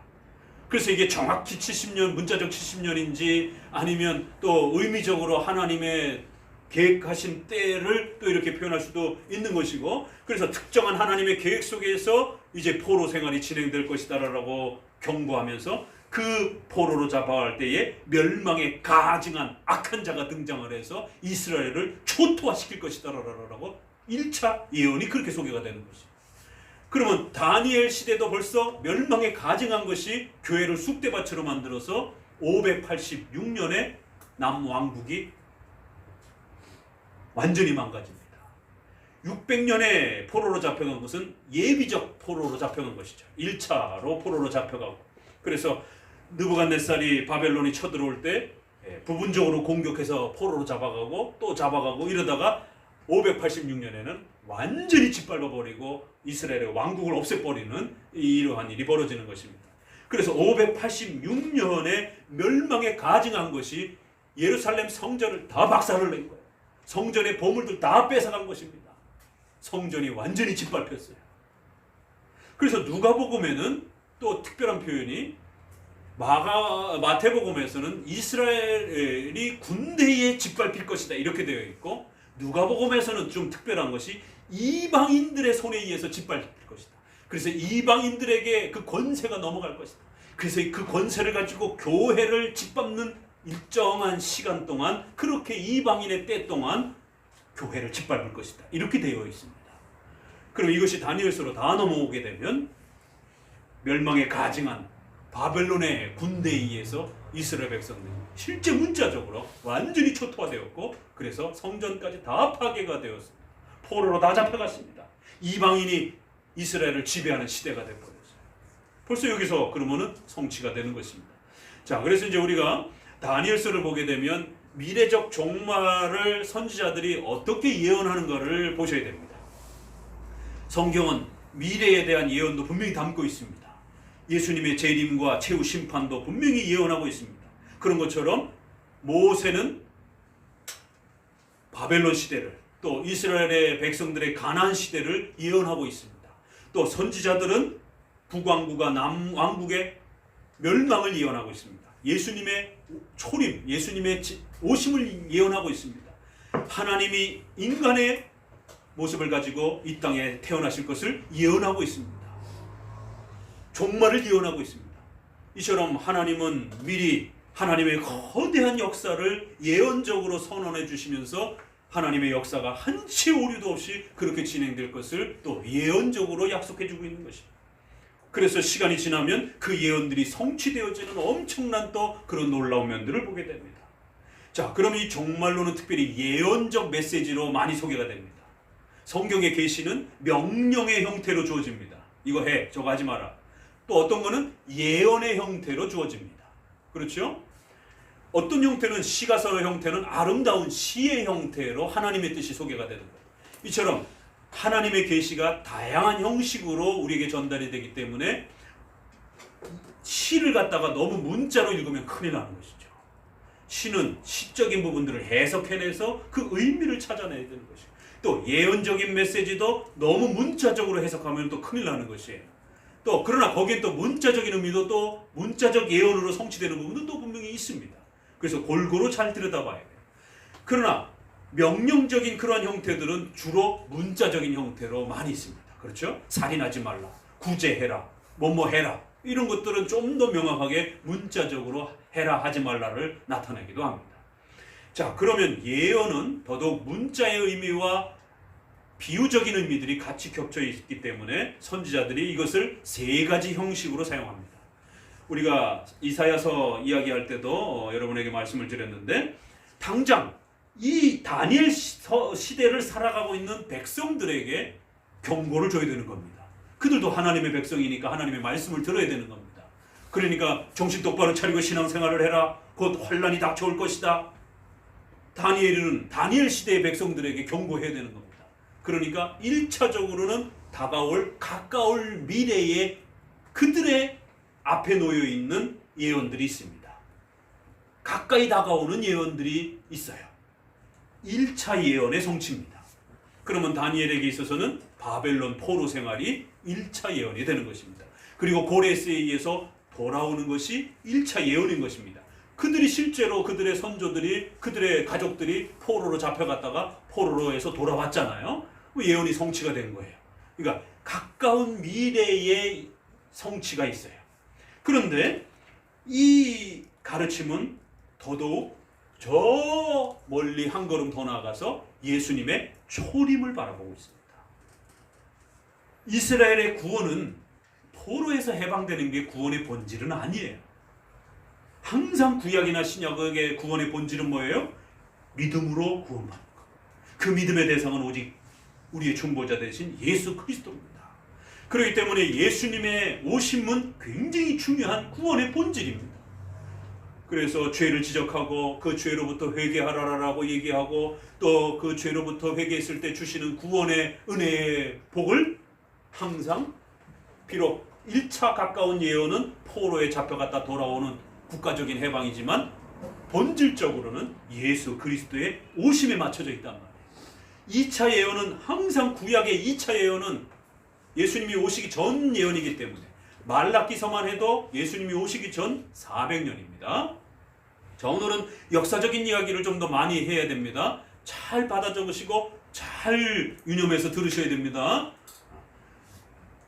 그래서 이게 정확히 70년, 문자적 70년인지 아니면 또 의미적으로 하나님의 계획하신 때를 또 이렇게 표현할 수도 있는 것이고, 그래서 특정한 하나님의 계획 속에서 이제 포로 생활이 진행될 것이다라고 경고하면서 그 포로로 잡아갈 때에 멸망에 가증한 악한 자가 등장을 해서 이스라엘을 초토화시킬 것이다라고 1차 예언이 그렇게 소개가 되는 것이죠. 그러면 다니엘 시대도 벌써 멸망에 가증한 것이 교회를 쑥대밭으로 만들어서 586년에 남왕국이 완전히 망가집니다. 600년에 포로로 잡혀간 것은 예비적 포로로 잡혀간 것이죠. 1차로 포로로 잡혀가고, 그래서 느부갓네살이 바벨론이 쳐들어올 때 부분적으로 공격해서 포로로 잡아가고 또 잡아가고 이러다가 586년에는 완전히 짓밟아버리고 이스라엘의 왕국을 없애버리는 이러한 일이 벌어지는 것입니다. 그래서 586년에 멸망에 가증한 것이 예루살렘 성전을 다 박살을 낸 거예요. 성전의 보물들 다 뺏어간 것입니다. 성전이 완전히 짓밟혔어요. 그래서 누가복음에는 또 특별한 표현이, 마태복음에서는 이스라엘이 군대에 짓밟힐 것이다 이렇게 되어 있고, 누가복음에서는 좀 특별한 것이 이방인들의 손에 의해서 짓밟힐 것이다. 그래서 이방인들에게 그 권세가 넘어갈 것이다. 그래서 그 권세를 가지고 교회를 짓밟는 일정한 시간 동안, 그렇게 이방인의 때 동안 교회를 짓밟을 것이다 이렇게 되어 있습니다. 그럼 이것이 다니엘서로 다 넘어오게 되면 멸망에 가증한 바벨론의 군대에 의해서 이스라엘 백성들이 실제 문자적으로 완전히 초토화되었고, 그래서 성전까지 다 파괴가 되었습니다. 포로로 다 잡혀갔습니다. 이방인이 이스라엘을 지배하는 시대가 되어버렸어요. 벌써 여기서 그러면은 성취가 되는 것입니다. 자, 그래서 이제 우리가 다니엘서를 보게 되면 미래적 종말을 선지자들이 어떻게 예언하는가를 보셔야 됩니다. 성경은 미래에 대한 예언도 분명히 담고 있습니다. 예수님의 재림과 최후 심판도 분명히 예언하고 있습니다. 그런 것처럼 모세는 바벨론 시대를, 또 이스라엘의 백성들의 가나안 시대를 예언하고 있습니다. 또 선지자들은 북왕국과 남왕국의 멸망을 예언하고 있습니다. 예수님의 초림, 예수님의 오심을 예언하고 있습니다. 하나님이 인간의 모습을 가지고 이 땅에 태어나실 것을 예언하고 있습니다. 종말을 예언하고 있습니다. 이처럼 하나님은 미리 하나님의 거대한 역사를 예언적으로 선언해 주시면서 하나님의 역사가 한치 오류도 없이 그렇게 진행될 것을 또 예언적으로 약속해 주고 있는 것입니다. 그래서 시간이 지나면 그 예언들이 성취되어지는 엄청난 또 그런 놀라운 면들을 보게 됩니다. 자, 그럼 이 종말론은 특별히 예언적 메시지로 많이 소개가 됩니다. 성경의 계시는 명령의 형태로 주어집니다. 이거 해, 저거 하지 마라. 또 어떤 거는 예언의 형태로 주어집니다. 그렇죠? 어떤 형태는 시가서의 형태는 아름다운 시의 형태로 하나님의 뜻이 소개가 되는 거예요. 이처럼 하나님의 계시가 다양한 형식으로 우리에게 전달이 되기 때문에 시를 갖다가 너무 문자로 읽으면 큰일 나는 것이죠. 시는 시적인 부분들을 해석해내서 그 의미를 찾아내야 되는 것이고, 또 예언적인 메시지도 너무 문자적으로 해석하면 또 큰일 나는 것이에요. 또 그러나 거기에 또 문자적인 의미도 또 문자적 예언으로 성취되는 부분도 또 분명히 있습니다. 그래서 골고루 잘 들여다봐야 돼요. 그러나 명령적인 그러한 형태들은 주로 문자적인 형태로 많이 있습니다. 그렇죠? 살인하지 말라, 구제해라, 뭐뭐 해라, 이런 것들은 좀 더 명확하게 문자적으로 해라 하지 말라를 나타내기도 합니다. 자, 그러면 예언은 더더욱 문자의 의미와 비유적인 의미들이 같이 겹쳐 있기 때문에 선지자들이 이것을 세 가지 형식으로 사용합니다. 우리가 이사야서 이야기할 때도 여러분에게 말씀을 드렸는데, 당장 이 다니엘 시대를 살아가고 있는 백성들에게 경고를 줘야 되는 겁니다. 그들도 하나님의 백성이니까 하나님의 말씀을 들어야 되는 겁니다. 그러니까 정신 똑바로 차리고 신앙생활을 해라. 곧 환난이 닥쳐올 것이다. 다니엘은 다니엘 시대의 백성들에게 경고해야 되는 겁니다. 그러니까 1차적으로는 다가올 가까울 미래에 그들의 앞에 놓여 있는 예언들이 있습니다. 가까이 다가오는 예언들이 있어요. 1차 예언의 성취입니다. 그러면 다니엘에게 있어서는 바벨론 포로 생활이 1차 예언이 되는 것입니다. 그리고 고레스에 의해서 돌아오는 것이 1차 예언인 것입니다. 그들이 실제로 그들의 선조들이, 그들의 가족들이 포로로 잡혀갔다가 포로로에서 돌아왔잖아요. 예언이 성취가 된 거예요. 그러니까 가까운 미래의 성취가 있어요. 그런데 이 가르침은 더더욱 저 멀리 한 걸음 더 나아가서 예수님의 초림을 바라보고 있습니다. 이스라엘의 구원은 포로에서 해방되는 게 구원의 본질은 아니에요. 항상 구약이나 신약의 구원의 본질은 뭐예요? 믿음으로 구원받는 것. 그 믿음의 대상은 오직 우리의 중보자 되신 예수 그리스도입니다. 그렇기 때문에 예수님의 오심은 굉장히 중요한 구원의 본질입니다. 그래서 죄를 지적하고 그 죄로부터 회개하라라고 얘기하고, 또 그 죄로부터 회개했을 때 주시는 구원의 은혜의 복을 항상, 비록 1차 가까운 예언은 포로에 잡혀갔다 돌아오는 국가적인 해방이지만 본질적으로는 예수 그리스도의 오심에 맞춰져 있단 말이에요. 2차 예언은 항상, 구약의 2차 예언은 예수님이 오시기 전 예언이기 때문에, 말라기서만 해도 예수님이 오시기 전 400년입니다. 자, 오늘은 역사적인 이야기를 좀 더 많이 해야 됩니다. 잘 받아 적으시고 잘 유념해서 들으셔야 됩니다.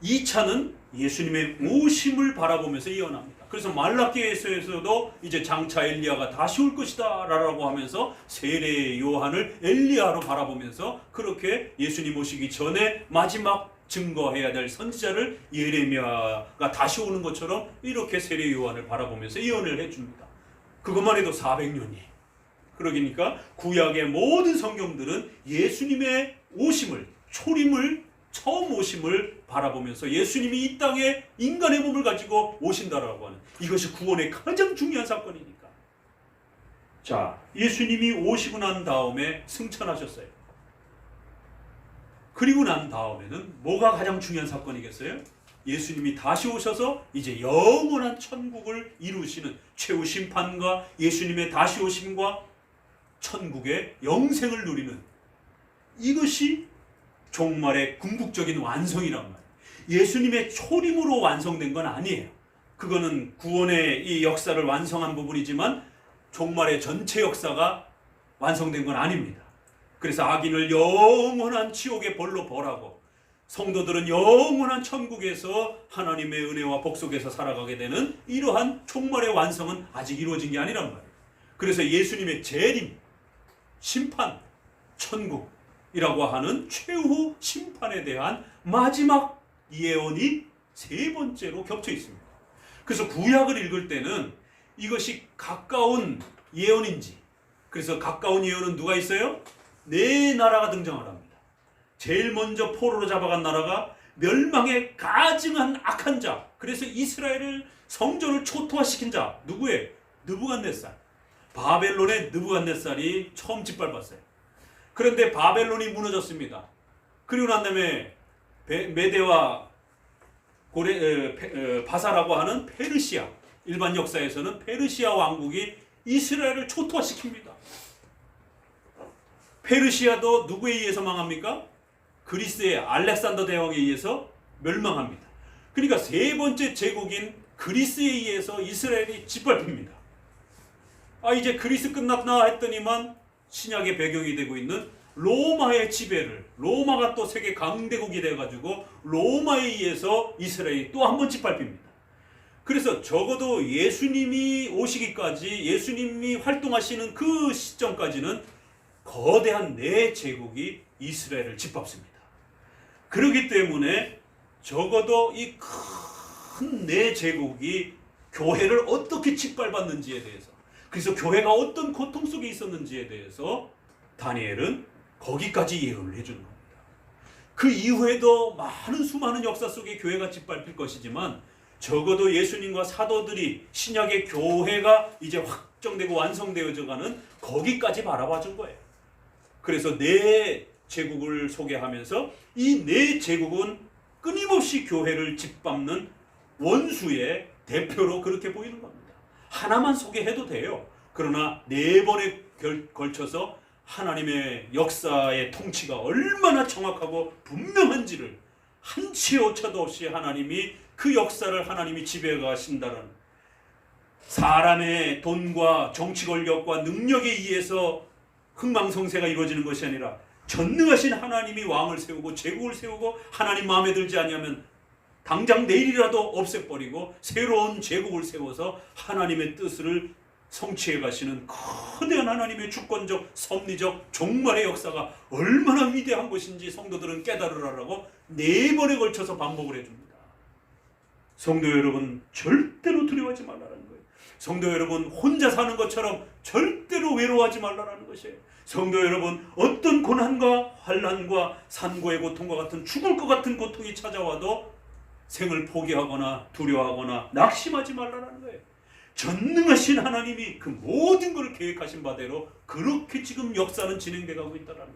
2차는 예수님의 오심을 바라보면서 예언합니다. 그래서 말라기에서도 이제 장차 엘리야가 다시 올 것이다 라고 하면서 세례 요한을 엘리야로 바라보면서, 그렇게 예수님 오시기 전에 마지막 증거해야 될 선지자를 예레미야가 다시 오는 것처럼 이렇게 세례 요한을 바라보면서 예언을 해줍니다. 그것만 해도 400년이에요. 그러니까 구약의 모든 성경들은 예수님의 오심을, 초림을, 처음 오심을 바라보면서 예수님이 이 땅에 인간의 몸을 가지고 오신다라고 하는, 이것이 구원의 가장 중요한 사건이니까. 자, 예수님이 오시고 난 다음에 승천하셨어요. 그리고 난 다음에는 뭐가 가장 중요한 사건이겠어요? 예수님이 다시 오셔서 이제 영원한 천국을 이루시는 최후 심판과 예수님의 다시 오심과 천국의 영생을 누리는, 이것이 종말의 궁극적인 완성이란 말이에요. 예수님의 초림으로 완성된 건 아니에요. 그거는 구원의 이 역사를 완성한 부분이지만 종말의 전체 역사가 완성된 건 아닙니다. 그래서 악인을 영원한 지옥의 벌로 벌하고 성도들은 영원한 천국에서 하나님의 은혜와 복 속에서 살아가게 되는 이러한 종말의 완성은 아직 이루어진 게 아니란 말이에요. 그래서 예수님의 재림, 심판, 천국이라고 하는 최후 심판에 대한 마지막 예언이 세 번째로 겹쳐 있습니다. 그래서 구약을 읽을 때는 이것이 가까운 예언인지, 그래서 가까운 예언은 누가 있어요? 네 나라가 등장을 합니다. 제일 먼저 포로로 잡아간 나라가 멸망에 가증한 악한 자, 그래서 이스라엘을 성전을 초토화시킨 자, 누구예요? 느부갓네살. 바벨론의 느부갓네살이 처음 짓밟았어요. 그런데 바벨론이 무너졌습니다. 그리고 난 다음에 메대와 바사라고 하는 페르시아, 일반 역사에서는 페르시아 왕국이 이스라엘을 초토화시킵니다. 페르시아도 누구에 의해서 망합니까? 그리스의 알렉산더 대왕에 의해서 멸망합니다. 그러니까 세 번째 제국인 그리스에 의해서 이스라엘이 짓밟힙니다. 이제 그리스 끝났나 했더니만 신약의 배경이 되고 있는 로마의 지배를, 로마가 또 세계 강대국이 돼가지고 로마에 의해서 이스라엘이 또 한 번 짓밟힙니다. 그래서 적어도 예수님이 오시기까지, 예수님이 활동하시는 그 시점까지는 거대한 네 제국이 이스라엘을 짓밟습니다. 그렇기 때문에 적어도 이 큰 네 제국이 교회를 어떻게 짓밟았는지에 대해서, 그래서 교회가 어떤 고통 속에 있었는지에 대해서 다니엘은 거기까지 예언을 해주는 겁니다. 그 이후에도 많은 수많은 역사 속에 교회가 짓밟힐 것이지만 적어도 예수님과 사도들이 신약의 교회가 이제 확정되고 완성되어져 가는 거기까지 바라봐 준 거예요. 그래서 네 제국을 소개하면서 이 네 제국은 끊임없이 교회를 짓밟는 원수의 대표로 그렇게 보이는 겁니다. 하나만 소개해도 돼요. 그러나 네 번에 걸쳐서 하나님의 역사의 통치가 얼마나 정확하고 분명한지를 한치 오차도 없이 하나님이 그 역사를 하나님이 지배해 가신다는, 사람의 돈과 정치 권력과 능력에 의해서 흥망성쇠가 이루어지는 것이 아니라 전능하신 하나님이 왕을 세우고 제국을 세우고 하나님 마음에 들지 아니하면 당장 내일이라도 없애버리고 새로운 제국을 세워서 하나님의 뜻을 성취해 가시는 거대한 하나님의 주권적 섭리적 종말의 역사가 얼마나 위대한 것인지 성도들은 깨달으라고 네 번에 걸쳐서 반복을 해줍니다. 성도 여러분, 절대로 두려워하지 말라는 거예요. 성도 여러분, 혼자 사는 것처럼 절대로 외로워하지 말라는 것이에요. 성도 여러분, 어떤 고난과 환난과 산고의 고통과 같은 죽을 것 같은 고통이 찾아와도 생을 포기하거나 두려워하거나 낙심하지 말라는 거예요. 전능하신 하나님이 그 모든 것을 계획하신 바대로 그렇게 지금 역사는 진행돼 가고 있다는 거예요.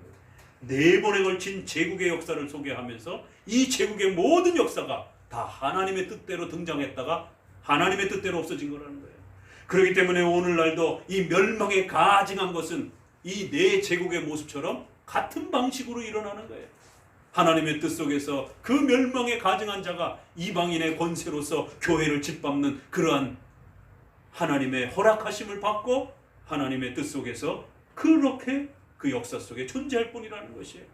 네 번에 걸친 제국의 역사를 소개하면서 이 제국의 모든 역사가 다 하나님의 뜻대로 등장했다가 하나님의 뜻대로 없어진 거라는 거예요. 그렇기 때문에 오늘날도 이 멸망에 가증한 것은 이 네 제국의 모습처럼 같은 방식으로 일어나는 거예요. 하나님의 뜻 속에서 그 멸망에 가증한 자가 이방인의 권세로서 교회를 짓밟는 그러한 하나님의 허락하심을 받고 하나님의 뜻 속에서 그렇게 그 역사 속에 존재할 뿐이라는 것이에요.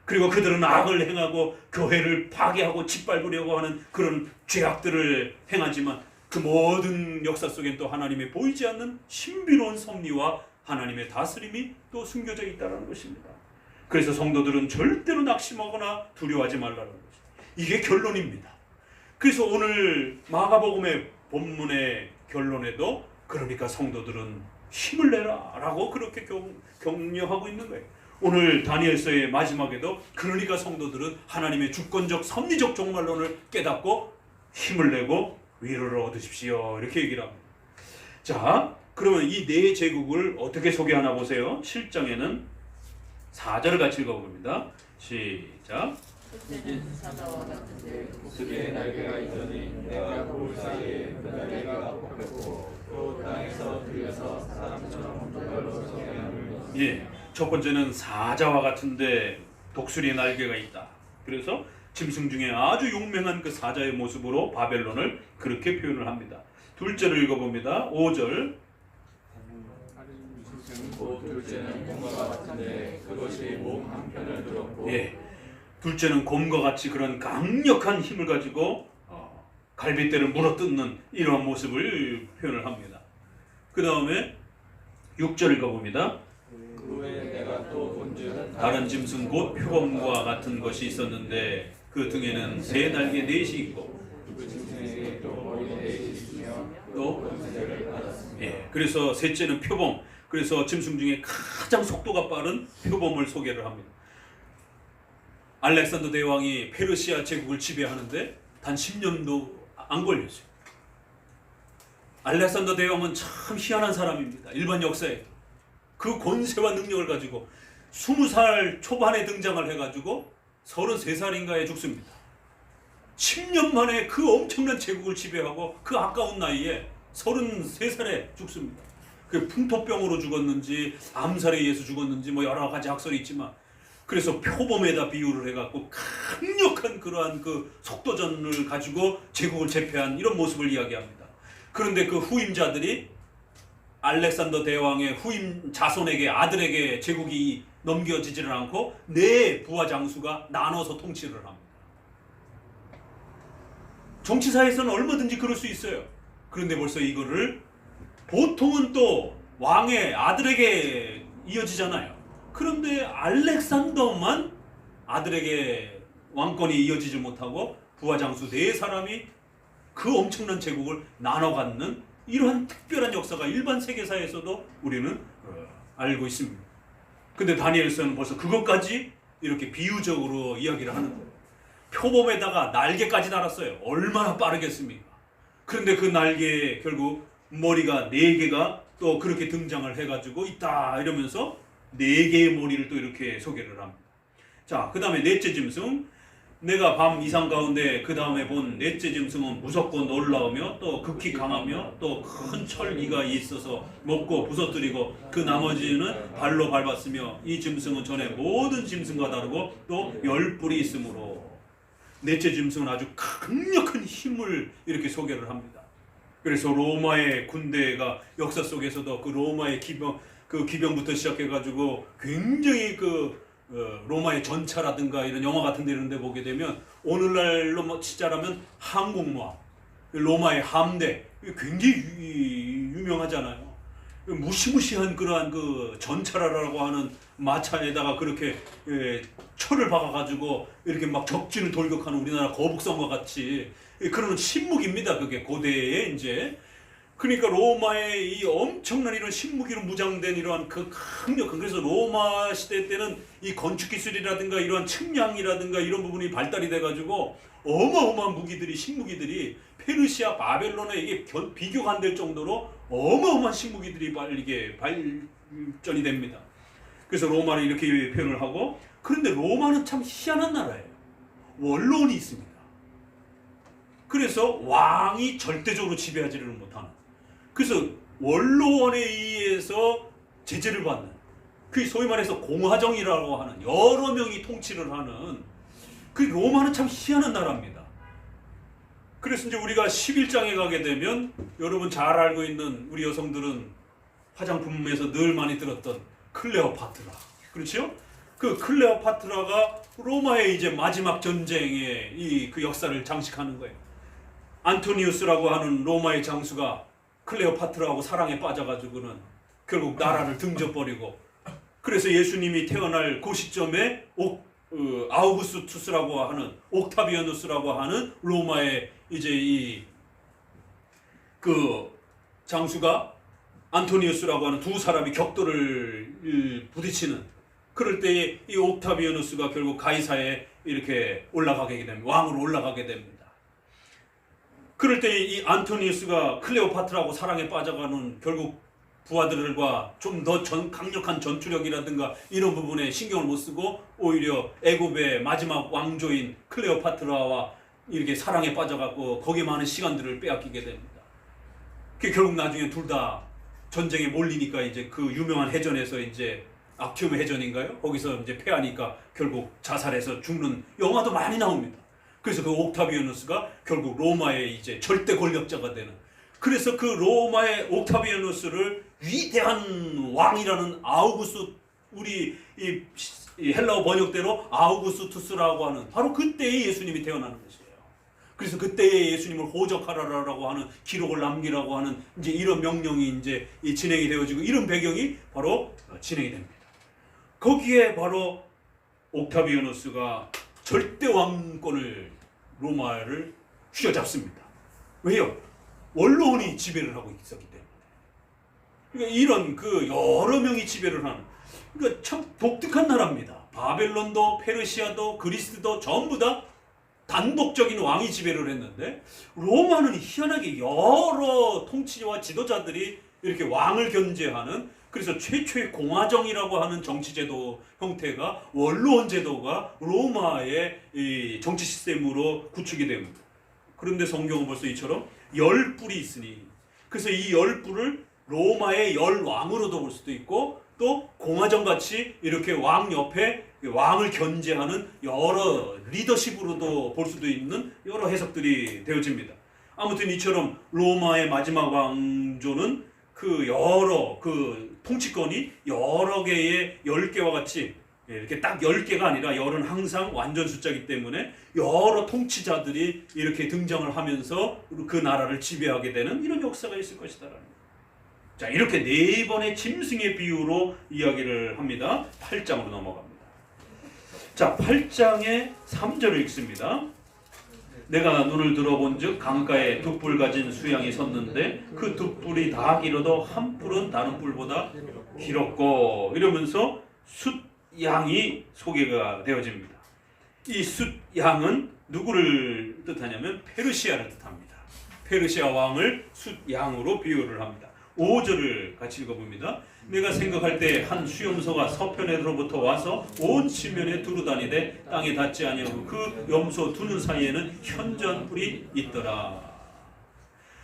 그리고 그들은 악을 행하고 교회를 파괴하고 짓밟으려고 하는 그런 죄악들을 행하지만 그 모든 역사 속엔 또 하나님의 보이지 않는 신비로운 섭리와 하나님의 다스림이 또 숨겨져 있다는 것입니다. 그래서 성도들은 절대로 낙심하거나 두려워하지 말라는 것입니다. 이게 결론입니다. 그래서 오늘 마가복음의 본문의 결론에도 그러니까 성도들은 힘을 내라 라고 그렇게 격려하고 있는 거예요. 오늘 다니엘서의 마지막에도 그러니까 성도들은 하나님의 주권적 섭리적 종말론을 깨닫고 힘을 내고 위로를 얻으십시오 이렇게 얘기를 합니다. 자, 그러면 이 네 제국을 어떻게 소개하나 보세요. 7장에는 4절을 같이 읽어봅니다. 시작. 첫째는 사자와 같은데 그의 날개가 있더니 내가 볼 사이에 그 날개가 뽑혔고 또 땅에서 들려서 사람처럼 돌발로 성행함을. 예, 첫 번째는 사자와 같은데 독수리의 날개가 있다. 그래서 짐승 중에 아주 용맹한 그 사자의 모습으로 바벨론을 그렇게 표현을 합니다. 둘째를 읽어봅니다. 5절. 둘째는 곰과 같은데 그것이 몸 한편을 들었고. 예, 둘째는 곰과 같이 그런 강력한 힘을 가지고 갈빗대를 물어뜯는 이러한 모습을 표현을 합니다. 그 다음에 6절 읽어봅니다. 그 후에 내가 또 본즉 다른 짐승 곧 표범과 같은 것이 있었는데 그 등에는 세 날개 넷이 있고 그 짐승에게 또 머리 넷이 있으며 또 권세를 받았습니다. 예, 그래서 셋째는 표범. 그래서 짐승 중에 가장 속도가 빠른 표범을 소개를 합니다. 알렉산더 대왕이 페르시아 제국을 지배하는데 단 10년도 안 걸렸어요. 알렉산더 대왕은 참 희한한 사람입니다. 일반 역사에 그 권세와 능력을 가지고 20살 초반에 등장을 해가지고 33살인가에 죽습니다. 10년 만에 그 엄청난 제국을 지배하고 그 아까운 나이에 33살에 죽습니다. 그 풍토병으로 죽었는지 암살에 의해서 죽었는지 뭐 여러 가지 학설이 있지만 그래서 표범에다 비유를 해갖고 강력한 그러한 그 속도전을 가지고 제국을 제패한 이런 모습을 이야기합니다. 그런데 그 후임자들이 알렉산더 대왕의 후임 자손에게 아들에게 제국이 넘겨지지를 않고 네 부하 장수가 나눠서 통치를 합니다. 정치사에서는 얼마든지 그럴 수 있어요. 그런데 벌써 이거를 보통은 또 왕의 아들에게 이어지잖아요. 그런데 알렉산더만 아들에게 왕권이 이어지지 못하고 부하장수 4사람이 그 엄청난 제국을 나눠 갖는 이러한 특별한 역사가 일반 세계사에서도 우리는 알고 있습니다. 근데 다니엘서는 벌써 그것까지 이렇게 비유적으로 이야기를 하는 거예요. 표범에다가 날개까지 달았어요. 얼마나 빠르겠습니까? 그런데 그 날개에 결국 머리가 4개가 또 그렇게 등장을 해가지고 있다 이러면서 4개의 머리를 또 이렇게 소개를 합니다. 자, 그 다음에 넷째 짐승. 내가 밤 이상 가운데 그 다음에 본 넷째 짐승은 무섭고 놀라우며 또 극히 강하며 또 큰 철기가 있어서 먹고 부서뜨리고 그 나머지는 발로 밟았으며 이 짐승은 전에 모든 짐승과 다르고 또 10뿔이 있으므로 넷째 짐승은 아주 강력한 힘을 이렇게 소개를 합니다. 그래서 로마의 군대가 역사 속에서도 그 로마의 기병부터 시작해가지고 굉장히 로마의 전차라든가 이런 영화 같은 데 이런 데 보게 되면 오늘날로 치자라면 항공모함, 로마의 함대 굉장히 유명하잖아요. 무시무시한 그러한 그 전차라고 하는 마차에다가 그렇게 철을 박아가지고 이렇게 막 적진을 돌격하는 우리나라 거북선과 같이 그런 신무기입니다. 그게 고대에 이제. 그러니까 로마의 이 엄청난 이런 신무기로 무장된 이러한 그 강력한, 그래서 로마 시대 때는 이 건축 기술이라든가 이러한 측량이라든가 이런 부분이 발달이 돼가지고 어마어마한 무기들이, 신무기들이 페르시아, 바벨론에 이게 비교가 안 될 정도로 어마어마한 신무기들이 이게 발전이 됩니다. 그래서 로마는 이렇게 표현을 하고, 그런데 로마는 참 희한한 나라예요. 원로원이 있습니다. 그래서 왕이 절대적으로 지배하지를 못하는, 그래서 원로원에 의해서 제재를 받는, 그 소위 말해서 공화정이라고 하는 여러 명이 통치를 하는, 그 로마는 참 희한한 나라입니다. 그래서 이제 우리가 11장에 가게 되면 여러분 잘 알고 있는, 우리 여성들은 화장품에서 늘 많이 들었던 클레오파트라, 그렇죠? 그 클레오파트라가 로마의 이제 마지막 전쟁의 그 역사를 장식하는 거예요. 안토니우스라고 하는 로마의 장수가 클레오파트라하고 사랑에 빠져가지고는 결국 나라를 등져버리고, 그래서 예수님이 태어날 그 시점에 아우구스투스라고 하는, 옥타비아누스라고 하는 로마의 이제 그 장수가 안토니우스라고 하는 두 사람이 격돌을 부딪히는, 그럴 때에 이 옥타비아누스가 결국 가이사에 이렇게 올라가게 됩니다. 왕으로 올라가게 됩니다. 그럴 때 이 안토니우스가 클레오파트라하고 사랑에 빠져가는, 결국 부하들과 좀 더 강력한 전투력이라든가 이런 부분에 신경을 못 쓰고 오히려 애굽의 마지막 왕조인 클레오파트라와 이렇게 사랑에 빠져갖고 거기에 많은 시간들을 빼앗기게 됩니다. 결국 나중에 둘 다 전쟁에 몰리니까 이제 그 유명한 해전에서 이제 악티움 해전인가요? 거기서 이제 패하니까 결국 자살해서 죽는 영화도 많이 나옵니다. 그래서 그 옥타비아누스가 결국 로마의 이제 절대 권력자가 되는, 그래서 그 로마의 옥타비아누스를 위대한 왕이라는 우리 이 헬라어 번역대로 아우구스투스라고 하는, 바로 그때에 예수님이 태어나는 것이에요. 그래서 그때에 예수님을 호적하라라고 하는, 기록을 남기라고 하는 이제 이런 명령이 이제 진행이 되어지고, 이런 배경이 바로 진행이 됩니다. 거기에 바로 옥타비아누스가 절대 왕권을, 로마를 휘어잡습니다. 왜요? 원로원이 지배를 하고 있었기 때문에. 그러니까 이런 그 여러 명이 지배를 하는, 그러니까 참 독특한 나라입니다. 바벨론도 페르시아도 그리스도 전부 다 단독적인 왕이 지배를 했는데, 로마는 희한하게 여러 통치와 지도자들이 이렇게 왕을 견제하는, 그래서 최초의 공화정이라고 하는 정치제도 형태가, 원로원 제도가 로마의 이 정치 시스템으로 구축이 됩니다. 그런데 성경은 벌써 이처럼 10뿔이 있으니, 그래서 이 10뿔을 로마의 10왕으로도 볼 수도 있고, 또 공화정같이 이렇게 왕 옆에 왕을 견제하는 여러 리더십으로도 볼 수도 있는 여러 해석들이 되어집니다. 아무튼 이처럼 로마의 마지막 왕조는 그 여러 통치권이 여러 개의 10개와 같이, 이렇게 딱 10개가 아니라 10은 항상 완전 숫자이기 때문에 여러 통치자들이 이렇게 등장을 하면서 그 나라를 지배하게 되는 이런 역사가 있을 것이다라는 거예요. 자, 이렇게 4번의 짐승의 비유로 이야기를 합니다. 8장으로 넘어갑니다. 자, 8장의 3절을 읽습니다. 내가 눈을 들어본 즉 강가에 두 뿔 가진 수양이 섰는데 그 두 뿔이 다 길어도 한 뿔은 다른 뿔보다 길었고, 이러면서 숫양이 소개가 되어집니다. 이 숫양은 누구를 뜻하냐면 페르시아를 뜻합니다. 페르시아 왕을 숫양으로 비유를 합니다. 5절을 같이 읽어봅니다. 내가 생각할 때 한 수염소가 서편으로부터 와서 온 지면에 두루다니되 땅에 닿지 아니하고 그 염소 두는 사이에는 현저한 뿔이 있더라.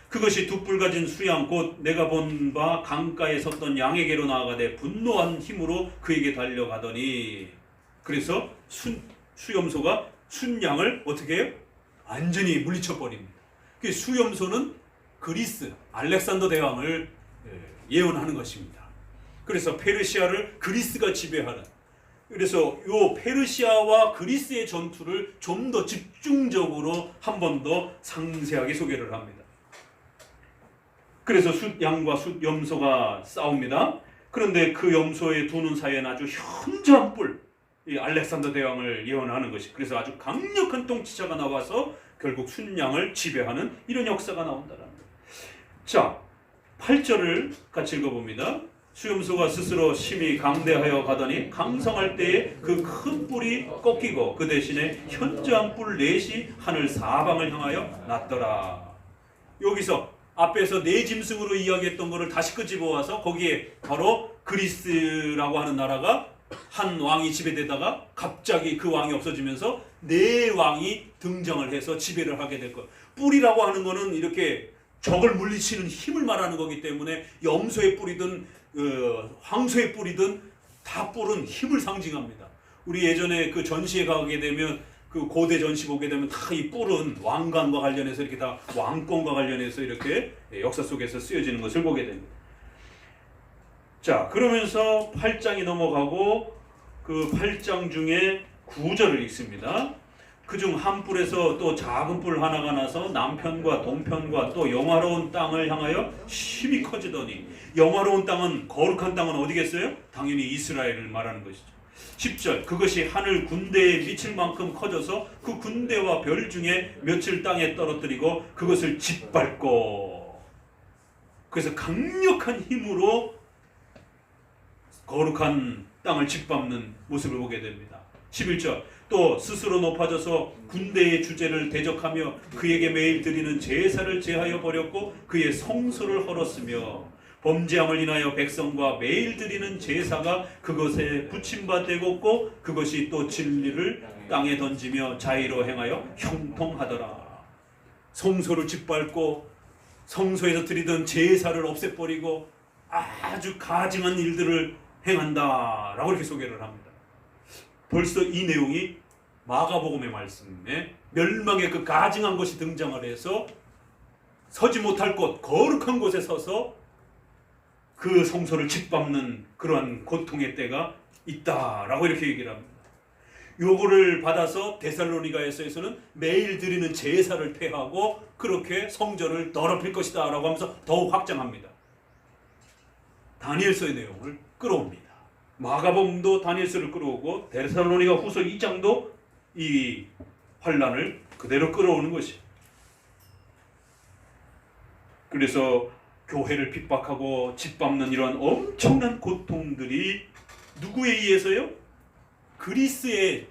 그것이 두 뿔 가진 수양 곧 내가 본 바 강가에 섰던 양에게로 나아가되 분노한 힘으로 그에게 달려가더니, 그래서 수염소가 순양을 어떻게 해요? 완전히 물리쳐 버립니다. 그 수염소는 그리스 알렉산더 대왕을 예언하는 것입니다. 그래서 페르시아를 그리스가 지배하는, 그래서 요 페르시아와 그리스의 전투를 좀 더 집중적으로 한 번 더 상세하게 소개를 합니다. 그래서 숫양과 숫염소가 싸웁니다. 그런데 그 염소의 두 눈 사이에는 아주 현저한 뿔, 이 알렉산더 대왕을 예언하는 것이, 그래서 아주 강력한 통치자가 나와서 결국 순양을 지배하는 이런 역사가 나온다는 거예요. 자, 8절을 같이 읽어봅니다. 수염소가 스스로 심히 강대하여 가더니 강성할 때에 그 큰 뿔이 꺾이고 그 대신에 현저한 뿔 넷이 하늘 사방을 향하여 났더라. 여기서 앞에서 네 짐승으로 이야기했던 것을 다시 끄집어와서 거기에 바로 그리스라고 하는 나라가 한 왕이 지배되다가 갑자기 그 왕이 없어지면서 네 왕이 등장을 해서 지배를 하게 될 것. 뿔이라고 하는 것은 이렇게 적을 물리치는 힘을 말하는 거기 때문에 염소의 뿔이든 황소의 뿔이든 다 뿔은 힘을 상징합니다. 우리 예전에 그 전시에 가게 되면 그 고대 전시 보게 되면 다 이 뿔은 왕관과 관련해서 이렇게 다 왕권과 관련해서 이렇게 역사 속에서 쓰여지는 것을 보게 됩니다. 자, 그러면서 8장이 넘어가고 그 8장 중에 9절을 읽습니다. 그중 한 뿔에서 또 작은 뿔 하나가 나서 남편과 동편과 또 영화로운 땅을 향하여 힘이 커지더니, 영화로운 땅은, 거룩한 땅은 어디겠어요? 당연히 이스라엘을 말하는 것이죠. 10절, 그것이 하늘 군대에 미칠 만큼 커져서 그 군대와 별 중에 며칠 땅에 떨어뜨리고 그것을 짓밟고, 그래서 강력한 힘으로 거룩한 땅을 짓밟는 모습을 보게 됩니다. 11절, 또 스스로 높아져서 군대의 주제를 대적하며 그에게 매일 드리는 제사를 제하여 버렸고 그의 성소를 헐었으며 범죄함을 인하여 백성과 매일 드리는 제사가 그것에 붙임바 되었고 그것이 또 진리를 땅에 던지며 자의로 행하여 형통하더라. 성소를 짓밟고 성소에서 드리던 제사를 없애버리고 아주 가증한 일들을 행한다라고 이렇게 소개를 합니다. 벌써 이 내용이 마가복음의 말씀에 멸망의 그 가증한 것이 등장을 해서 서지 못할 곳, 거룩한 곳에 서서 그 성소를 짓밟는 그러한 고통의 때가 있다라고 이렇게 얘기를 합니다. 요거를 받아서 데살로니가에서는 매일 드리는 제사를 폐하고 그렇게 성전을 더럽힐 것이다 라고 하면서 더욱 확장합니다. 다니엘서의 내용을 끌어옵니다. 마가복음도 다니엘서를 끌어오고 데살로니가 후서 2장도 이 환란을 그대로 끌어오는 것이. 그래서 교회를 핍박하고 짓밟는 이런 엄청난 고통들이 누구에 의해서요? 그리스의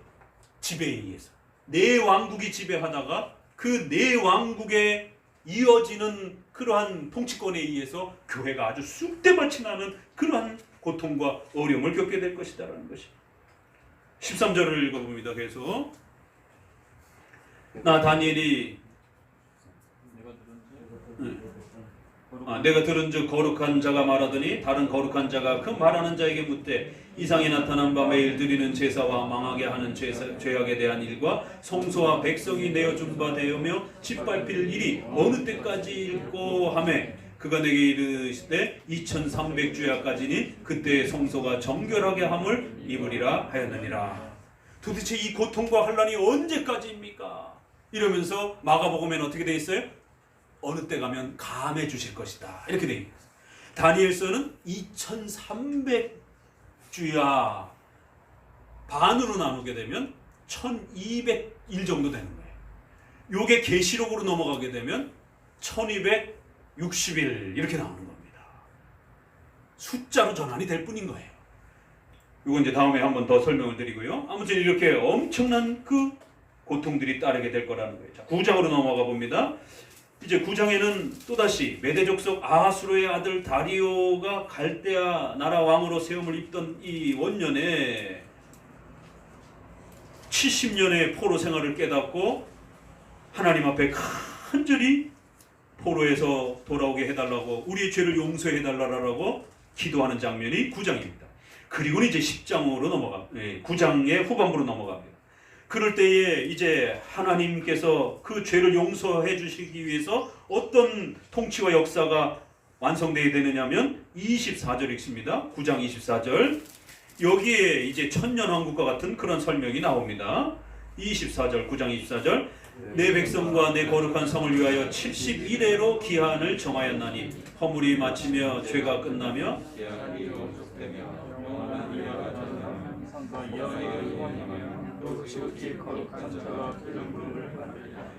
지배에 의해서. 네 왕국이 지배하다가 그 네 왕국에 이어지는 그러한 통치권에 의해서 교회가 아주 쑥대밭이 나는 그러한 고통과 어려움을 겪게 될 것이다라는 것이. 13절을 읽어봅니다. 계속. 나 다니엘이 내가 들은즉 거룩한 자가 말하더니 다른 거룩한 자가 그 말하는 자에게 묻되 이상이 나타난 바 매일 드리는 제사와 망하게 하는 죄악에 대한 일과 성소와 백성이 내어준 바 되으며 짓밟힐 일이 어느 때까지일꼬 하며 그가 내게 이르시되 2300주야까지니 그때의 성소가 정결하게 함을 입으리라 하였느니라. 도대체 이 고통과 환란이 언제까지입니까? 이러면서 마가복음에는 어떻게 되어 있어요? 어느 때 가면 감해 주실 것이다 이렇게 되어 있습니다. 다니엘서는 2300주야 반으로 나누게 되면 1200일 정도 되는 거예요. 요게 계시록으로 넘어가게 되면 1260일 이렇게 나오는 겁니다. 숫자로 전환이 될 뿐인 거예요. 이건 이제 다음에 한번 더 설명을 드리고요. 아무튼 이렇게 엄청난 그 고통들이 따르게 될 거라는 거예요. 자, 9장으로 넘어가 봅니다. 이제 9장에는 또다시 메대 족속 아하수르의 아들 다리오가 갈대아 나라 왕으로 세움을 입던 이 원년에 70년의 포로 생활을 깨닫고 하나님 앞에 간절히 포로에서 돌아오게 해달라고, 우리의 죄를 용서해 달라고 기도하는 장면이 9장입니다. 그리고는 이제 10장으로 9장의 후반부로 넘어갑니다. 그럴 때에 이제 하나님께서 그 죄를 용서해 주시기 위해서 어떤 통치와 역사가 완성되어야 되느냐면 24절 읽습니다. 9장 24절. 여기에 이제 천년왕국과 같은 그런 설명이 나옵니다. 24절, 9장 24절. 내 백성과 내 거룩한 성을 위하여 70일에로 기한을 정하였나니 허물이 마치며 죄가 끝나며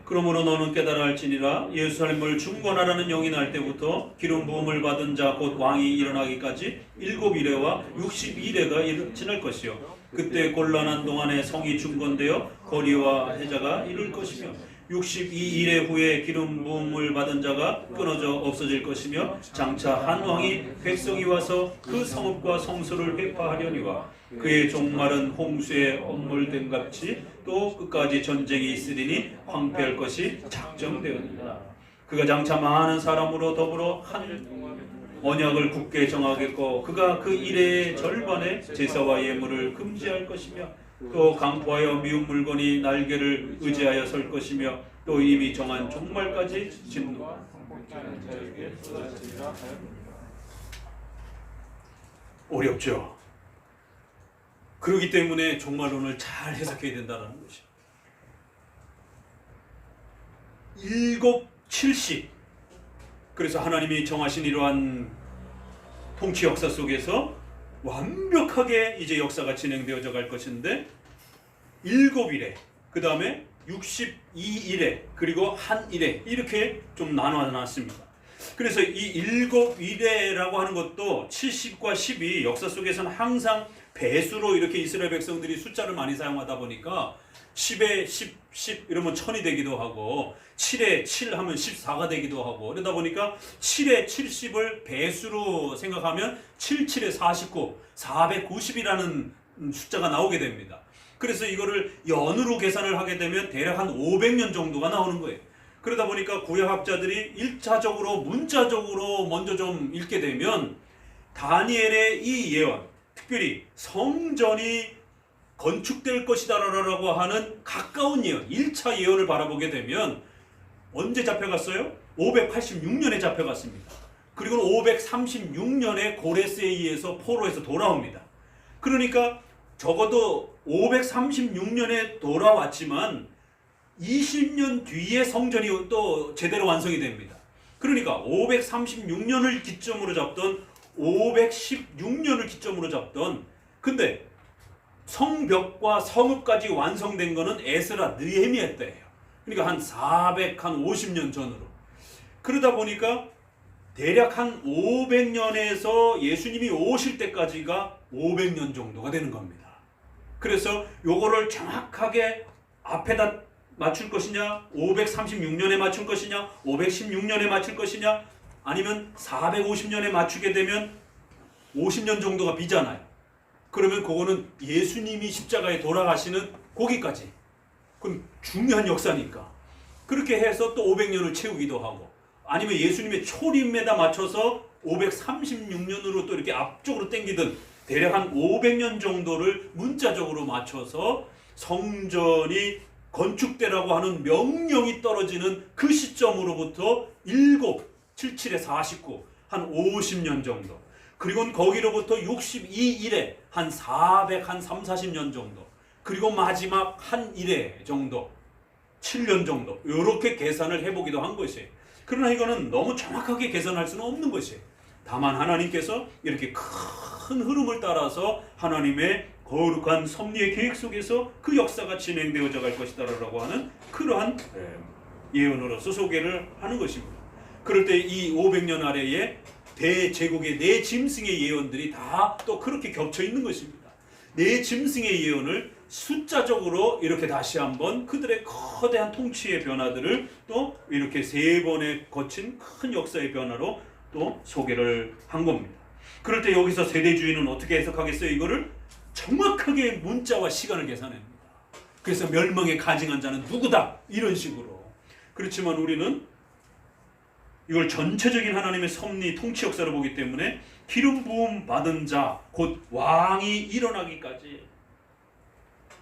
그러므로 너는 깨달아 할지니라. 예루살렘을 중건하라는 영이 날 때부터 기름 부음을 받은 자 곧 왕이 일어나기까지 7일에와 60일에가 지날 것이요 그때 곤란한 동안에 성이 중건되어 거리와 해자가 이룰 것이며 62일 후에 기름 부음을 받은 자가 끊어져 없어질 것이며 장차 한 왕이 백성이 와서 그 성읍과 성소를 회파하려니와 그의 종말은 홍수에 엄물된 같이 또 끝까지 전쟁이 있으리니 황폐할 것이 작정되었느니라. 그가 장차 많은 사람으로 더불어 한 언약을 굳게 정하겠고 그가 그 일의 절반에 제사와 예물을 금지할 것이며 또 강포하여 미운 물건이 날개를 의지하여 설 것이며 또 이미 정한 종말까지 진노. 어렵죠. 그렇기 때문에 종말론을 잘 해석해야 된다는 것이죠. 770. 그래서 하나님이 정하신 이러한 통치 역사 속에서 완벽하게 이제 역사가 진행되어져 갈 것인데 7일에 그 다음에 62일에 그리고 한 일에 이렇게 좀 나눠놨습니다. 그래서 이 7일에라고 하는 것도 70과 10이 역사 속에서는 항상 배수로 이렇게 이스라엘 백성들이 숫자를 많이 사용하다 보니까 10에 10 이러면 1000이 되기도 하고 7에 7 하면 14가 되기도 하고 그러다 보니까 7에 70을 배수로 생각하면 7, 7에 49, 490이라는 숫자가 나오게 됩니다. 그래서 이거를 연으로 계산을 하게 되면 대략 한 500년 정도가 나오는 거예요. 그러다 보니까 구약학자들이 1차적으로 문자적으로 먼저 좀 읽게 되면 다니엘의 이 예언, 특별히 성전이 건축될 것이다라고 하는 가까운 예언, 1차 예언을 바라보게 되면 언제 잡혀갔어요? 586년에 잡혀갔습니다. 그리고 536년에 고레스에 의해서 포로에서 돌아옵니다. 그러니까 적어도 536년에 돌아왔지만 20년 뒤에 성전이 또 제대로 완성이 됩니다. 그러니까 536년을 기점으로 잡던 516년을 기점으로 잡던 근데 성벽과 성읍까지 완성된 거는 에스라 느헤미야 때예요. 그러니까 한 450년 전으로. 그러다 보니까 대략 한 500년에서 예수님이 오실 때까지가 500년 정도가 되는 겁니다. 그래서 요거를 정확하게 앞에다 맞출 것이냐, 536년에 맞출 것이냐, 516년에 맞출 것이냐, 아니면 450년에 맞추게 되면 50년 정도가 비잖아요. 그러면 그거는 예수님이 십자가에 돌아가시는 거기까지. 그럼 중요한 역사니까. 그렇게 해서 또 500년을 채우기도 하고, 아니면 예수님의 초림에다 맞춰서 536년으로 또 이렇게 앞쪽으로 당기든 대략 한 500년 정도를 문자적으로 맞춰서 성전이 건축되라고 하는 명령이 떨어지는 그 시점으로부터 7, 7에 49, 한 50년 정도. 그리고 거기로부터 62일에 한 3, 40년 정도. 그리고 마지막 한 일회 정도. 7년 정도. 이렇게 계산을 해보기도 한 것이에요. 그러나 이거는 너무 정확하게 계산할 수는 없는 것이에요. 다만 하나님께서 이렇게 큰 흐름을 따라서 하나님의 거룩한 섭리의 계획 속에서 그 역사가 진행되어져 갈 것이다라고 하는 그러한 예언으로서 소개를 하는 것입니다. 그럴 때 이 500년 아래에 대제국의 네 짐승의 예언들이 다 또 그렇게 겹쳐 있는 것입니다. 네 짐승의 예언을 숫자적으로 이렇게 다시 한번 그들의 거대한 통치의 변화들을 또 이렇게 세 번에 거친 큰 역사의 변화로 또 소개를 한 겁니다. 그럴 때 여기서 세대주의는 어떻게 해석하겠어요? 이거를 정확하게 문자와 시간을 계산합니다. 그래서 멸망에 가증한 자는 누구다? 이런 식으로. 그렇지만 우리는 이걸 전체적인 하나님의 섭리 통치 역사로 보기 때문에 기름 부음 받은 자, 곧 왕이 일어나기까지.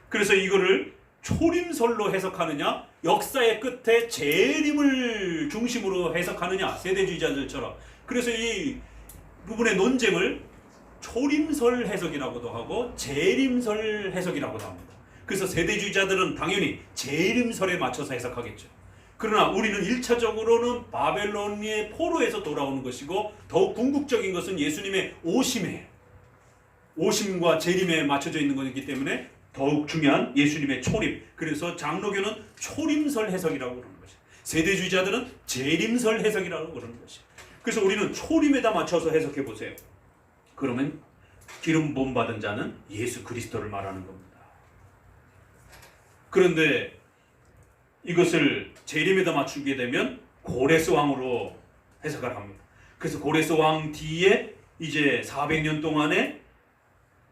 그래서 이거를 초림설로 해석하느냐, 역사의 끝에 재림을 중심으로 해석하느냐, 세대주의자들처럼. 그래서 이 부분의 논쟁을 초림설 해석이라고도 하고 재림설 해석이라고도 합니다. 그래서 세대주의자들은 당연히 재림설에 맞춰서 해석하겠죠. 그러나 우리는 1차적으로는 바벨론의 포로에서 돌아오는 것이고 더욱 궁극적인 것은 예수님의 오심과 재림에 맞춰져 있는 것이기 때문에 더욱 중요한 예수님의 초림. 그래서 장로교는 초림설 해석이라고 그러는 것이에요. 세대주의자들은 재림설 해석이라고 그러는 것이에요. 그래서 우리는 초림에다 맞춰서 해석해 보세요. 그러면 기름 부음 받은 자는 예수 그리스도를 말하는 겁니다. 그런데 이것을 재림에다 맞추게 되면 고레스 왕으로 해석을 합니다. 그래서 고레스 왕 뒤에 이제 400년 동안에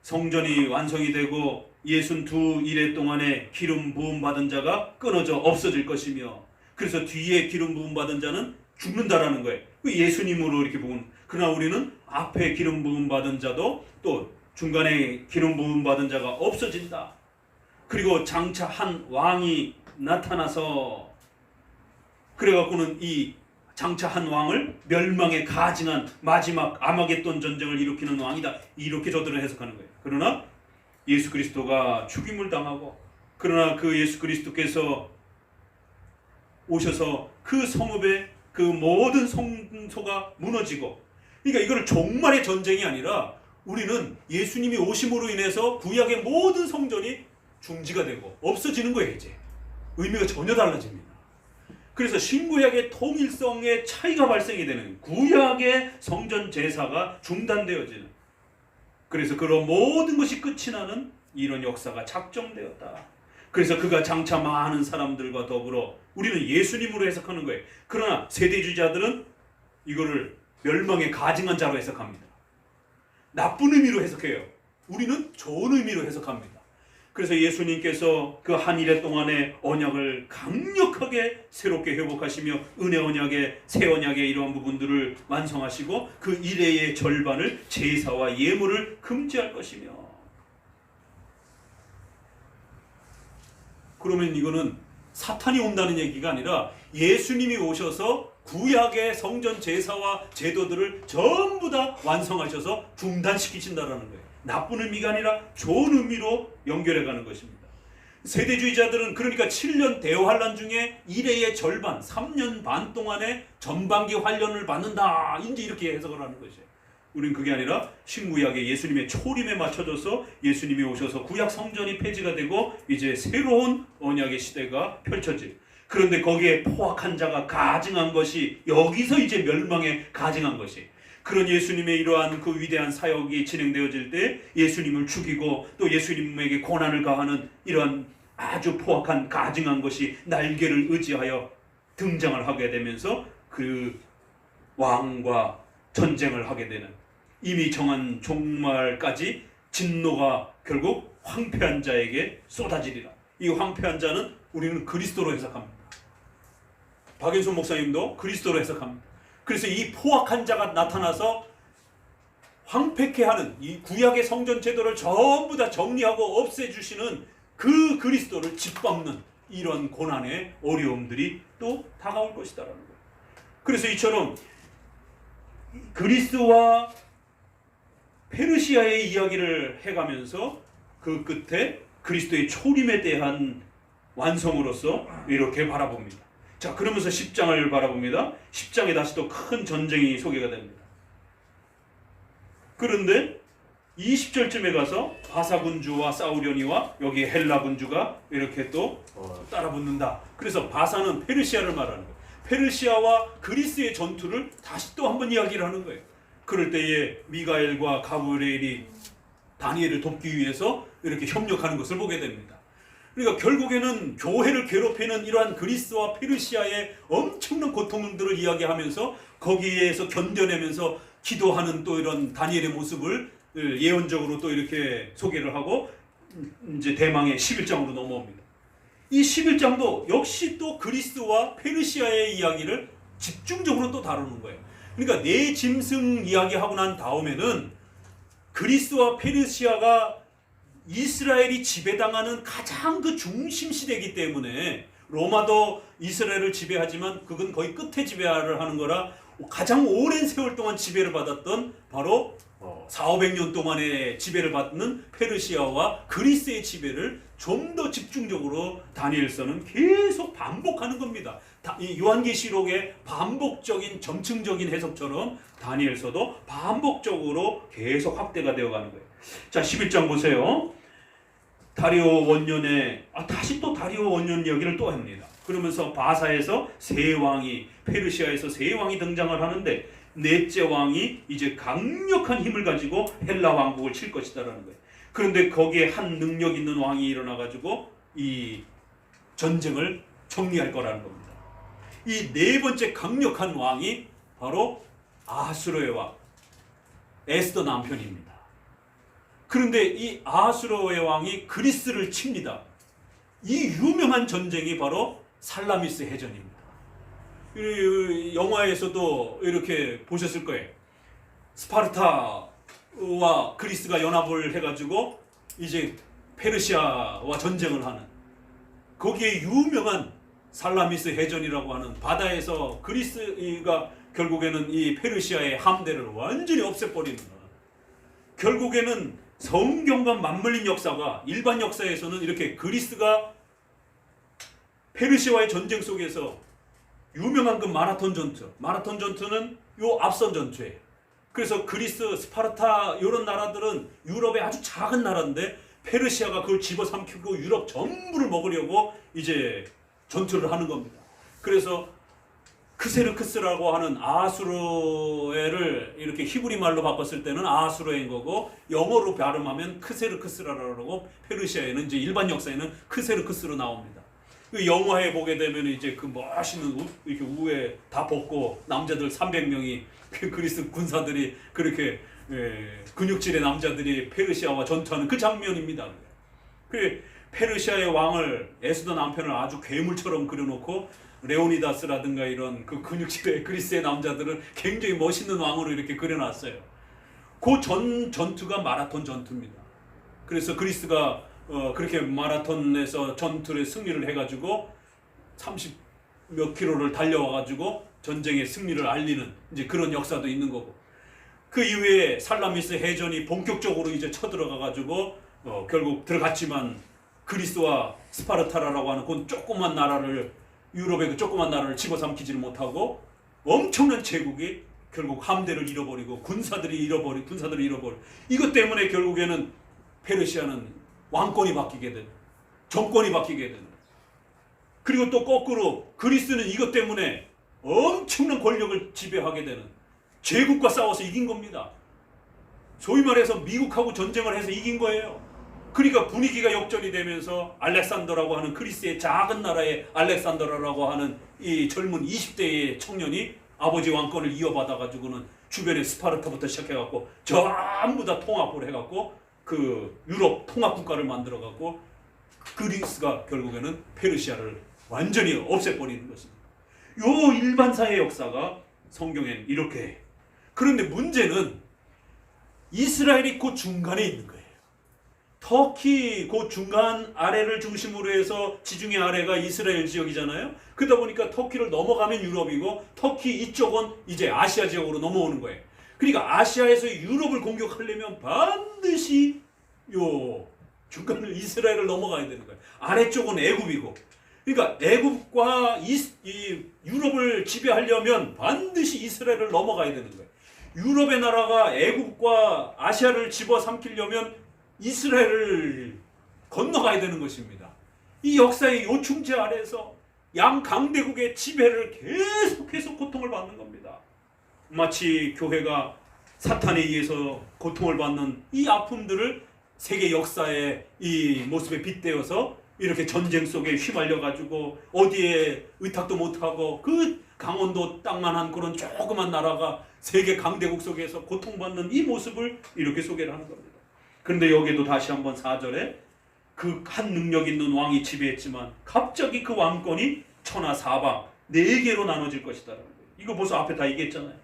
성전이 완성이 되고 62일의 동안에 기름 부음 받은 자가 끊어져 없어질 것이며, 그래서 뒤에 기름 부음 받은 자는 죽는다라는 거예요. 예수님으로 이렇게 보면. 그러나 우리는 앞에 기름 부음 받은 자도 또 중간에 기름 부음 받은 자가 없어진다. 그리고 장차 한 왕이 나타나서 그래갖고는 이 장차 한 왕을 멸망에 가증한 마지막 아마겟돈 전쟁을 일으키는 왕이다. 이렇게 저들은 해석하는 거예요. 그러나 예수 그리스도가 죽임을 당하고, 그러나 그 예수 그리스도께서 오셔서 그 성읍의 그 모든 성소가 무너지고, 그러니까 이거를 종말의 전쟁이 아니라 우리는 예수님이 오심으로 인해서 구약의 모든 성전이 중지가 되고 없어지는 거예요. 이제 의미가 전혀 달라집니다. 그래서 신구약의 통일성의 차이가 발생이 되는, 구약의 성전 제사가 중단되어지는, 그래서 그런 모든 것이 끝이 나는 이런 역사가 작정되었다. 그래서 그가 장차 많은 사람들과 더불어 우리는 예수님으로 해석하는 거예요. 그러나 세대주의자들은 이거를 멸망에 가증한 자로 해석합니다. 나쁜 의미로 해석해요. 우리는 좋은 의미로 해석합니다. 그래서 예수님께서 그 한 일해 동안의 언약을 강력하게 새롭게 회복하시며 은혜 언약의 새 언약의 이러한 부분들을 완성하시고 그 일해의 절반을 제사와 예물을 금지할 것이며, 그러면 이거는 사탄이 온다는 얘기가 아니라 예수님이 오셔서 구약의 성전 제사와 제도들을 전부 다 완성하셔서 중단시키신다라는 거예요. 나쁜 의미가 아니라 좋은 의미로 연결해가는 것입니다. 세대주의자들은 그러니까 7년 대환란 중에 1회의 절반 3년 반 동안에 전반기 환련을 받는다, 이제 이렇게 해석을 하는 것이에요. 우리는 그게 아니라 신구약의 예수님의 초림에 맞춰져서 예수님이 오셔서 구약 성전이 폐지가 되고 이제 새로운 언약의 시대가 펼쳐질, 그런데 거기에 포악한 자가 가증한 것이 여기서 이제 멸망에 가증한 것이, 그런 예수님의 이러한 그 위대한 사역이 진행되어질 때 예수님을 죽이고 또 예수님에게 고난을 가하는 이러한 아주 포악한 가증한 것이 날개를 의지하여 등장을 하게 되면서 그 왕과 전쟁을 하게 되는, 이미 정한 종말까지 진노가 결국 황폐한 자에게 쏟아지리라. 이 황폐한 자는 우리는 그리스도로 해석합니다. 박인순 목사님도 그리스도로 해석합니다. 그래서 이 포악한 자가 나타나서 황폐케 하는 이 구약의 성전 제도를 전부 다 정리하고 없애주시는 그 그리스도를 짓밟는 이런 고난의 어려움들이 또 다가올 것이다라는 거예요. 그래서 이처럼 그리스와 페르시아의 이야기를 해가면서 그 끝에 그리스도의 초림에 대한 완성으로서 이렇게 바라봅니다. 자, 그러면서 10장을 바라봅니다. 10장에 다시 또 큰 전쟁이 소개가 됩니다. 그런데 20절쯤에 가서 바사 군주와 싸우려니와 여기 헬라 군주가 이렇게 또 따라붙는다. 그래서 바사는 페르시아를 말하는 거예요. 페르시아와 그리스의 전투를 다시 또 한번 이야기를 하는 거예요. 그럴 때에 미가엘과 가브리엘이 다니엘을 돕기 위해서 이렇게 협력하는 것을 보게 됩니다. 그러니까 결국에는 교회를 괴롭히는 이러한 그리스와 페르시아의 엄청난 고통들을 이야기하면서 거기에서 견뎌내면서 기도하는 또 이런 다니엘의 모습을 예언적으로 또 이렇게 소개를 하고 이제 대망의 11장으로 넘어옵니다. 이 11장도 역시 또 그리스와 페르시아의 이야기를 집중적으로 또 다루는 거예요. 그러니까 네 짐승 이야기하고 난 다음에는 그리스와 페르시아가 이스라엘이 지배당하는 가장 그 중심 시대이기 때문에 로마도 이스라엘을 지배하지만 그건 거의 끝에 지배를 하는 거라 가장 오랜 세월 동안 지배를 받았던 바로 400~500년 동안의 지배를 받는 페르시아와 그리스의 지배를 좀 더 집중적으로 다니엘서는 계속 반복하는 겁니다. 이 요한계시록의 반복적인 점층적인 해석처럼 다니엘서도 반복적으로 계속 확대가 되어가는 거예요. 자, 11장 보세요. 다리오 원년에 다시 또 다리오 원년 이야기를 또 합니다. 그러면서 바사에서 세 왕이, 페르시아에서 세 왕이 등장을 하는데 넷째 왕이 이제 강력한 힘을 가지고 헬라 왕국을 칠 것이다라는 거예요. 그런데 거기에 한 능력 있는 왕이 일어나가지고 이 전쟁을 정리할 거라는 겁니다. 이 네 번째 강력한 왕이 바로 아수르의 왕, 에스더 남편입니다. 그런데 이 아수르의 왕이 그리스를 칩니다. 이 유명한 전쟁이 바로 살라미스 해전입니다. 영화에서도 이렇게 보셨을 거예요. 스파르타와 그리스가 연합을 해가지고 이제 페르시아와 전쟁을 하는, 거기에 유명한 살라미스 해전이라고 하는, 바다에서 그리스가 결국에는 이 페르시아의 함대를 완전히 없애버리는, 결국에는 성경과 맞물린 역사가, 일반 역사에서는 이렇게 그리스가 페르시아와의 전쟁 속에서 유명한 그 마라톤 전투는 요 앞선 전투예요. 그래서 그리스, 스파르타 이런 나라들은 유럽의 아주 작은 나라인데 페르시아가 그걸 집어삼키고 유럽 전부를 먹으려고 이제 전투를 하는 겁니다. 그래서 크세르크스라고 하는 아수르에를 이렇게 히브리 말로 바꿨을 때는 아수르인 거고, 영어로 발음하면 크세르크스라고, 페르시아에는 이제 일반 역사에는 크세르크스로 나옵니다. 그 영화에 보게 되면 이제 그 멋있는 이렇게 우에 다 벗고 남자들 300명이 그리스 군사들이 그렇게 근육질의 남자들이 페르시아와 전투하는 그 장면입니다. 그 페르시아의 왕을, 에스더 남편을 아주 괴물처럼 그려놓고 레오니다스라든가 이런 그 근육질의 그리스의 남자들은 굉장히 멋있는 왕으로 이렇게 그려놨어요. 그 전투가 마라톤 전투입니다. 그래서 그리스가 그렇게 마라톤에서 전투에 승리를 해가지고 30몇 킬로를 달려와가지고 전쟁의 승리를 알리는 이제 그런 역사도 있는 거고, 그 이후에 살라미스 해전이 본격적으로 이제 쳐들어가가지고 결국 들어갔지만 그리스와 스파르타라고 하는 그 조그만 나라를, 유럽의 그 조그만 나라를 집어삼키지를 못하고 엄청난 제국이 결국 함대를 잃어버리고 군사들을 잃어버리고 이것 때문에 결국에는 페르시아는 왕권이 바뀌게 되는, 정권이 바뀌게 되는, 그리고 또 거꾸로 그리스는 이것 때문에 엄청난 권력을 지배하게 되는, 제국과 싸워서 이긴 겁니다. 소위 말해서 미국하고 전쟁을 해서 이긴 거예요. 그러니까 분위기가 역전이 되면서 알렉산더라고 하는, 그리스의 작은 나라의 알렉산더라고 하는 이 젊은 20대의 청년이 아버지 왕권을 이어받아가지고는 주변에 스파르타부터 시작해갖고 전부 다 통합을 해갖고 그 유럽 통합국가를 만들어갖고 그리스가 결국에는 페르시아를 완전히 없애버리는 것입니다. 요 일반사의 역사가 성경엔 이렇게 해요. 그런데 문제는 이스라엘이 그 중간에 있는 거예요. 터키 그 중간 아래를 중심으로 해서 지중해 아래가 이스라엘 지역이잖아요. 그러다 보니까 터키를 넘어가면 유럽이고, 터키 이쪽은 이제 아시아 지역으로 넘어오는 거예요. 그러니까 아시아에서 유럽을 공격하려면 반드시 요 중간을 이스라엘을 넘어가야 되는 거예요. 아래쪽은 애굽이고, 그러니까 애굽과 이 유럽을 지배하려면 반드시 이스라엘을 넘어가야 되는 거예요. 유럽의 나라가 애국과 아시아를 집어삼키려면 이스라엘을 건너가야 되는 것입니다. 이 역사의 요충지 아래에서 양강대국의 지배를 계속해서 고통을 받는 겁니다. 마치 교회가 사탄에 의해서 고통을 받는 이 아픔들을 세계 역사의 이 모습에 빗대어서 이렇게 전쟁 속에 휘말려가지고 어디에 의탁도 못하고 그 강원도 땅만 한 그런 조그만 나라가 세계 강대국 속에서 고통받는 이 모습을 이렇게 소개를 하는 겁니다. 그런데 여기도 다시 한번 4절에 그 한 능력 있는 왕이 지배했지만 갑자기 그 왕권이 천하 사방 4개로 나눠질 것이다라는 거예요. 이거 벌써 앞에 다 얘기했잖아요.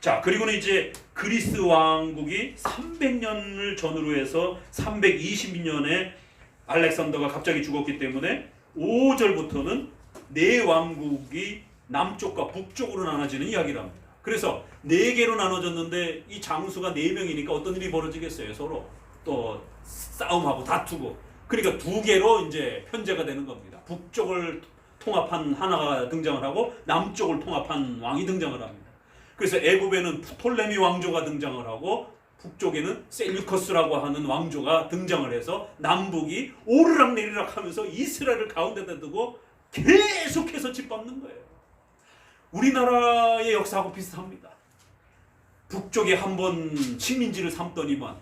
자, 그리고는 이제 그리스 왕국이 300년을 전후로 해서 320년에 알렉산더가 갑자기 죽었기 때문에 5절부터는 4왕국이 남쪽과 북쪽으로 나눠지는 이야기를 합니다. 그래서 4개로 나눠졌는데 이 장수가 4명이니까 어떤 일이 벌어지겠어요? 서로 또 싸움하고 다투고. 그러니까 2개로 이제 편제가 되는 겁니다. 북쪽을 통합한 하나가 등장을 하고 남쪽을 통합한 왕이 등장을 합니다. 그래서 애굽에는 프톨레미 왕조가 등장을 하고 북쪽에는 셀류커스라고 하는 왕조가 등장을 해서 남북이 오르락내리락 하면서 이스라엘을 가운데다 두고 계속해서 짓밟는 거예요. 우리나라의 역사하고 비슷합니다. 북쪽에 한번 식민지를 삼더니만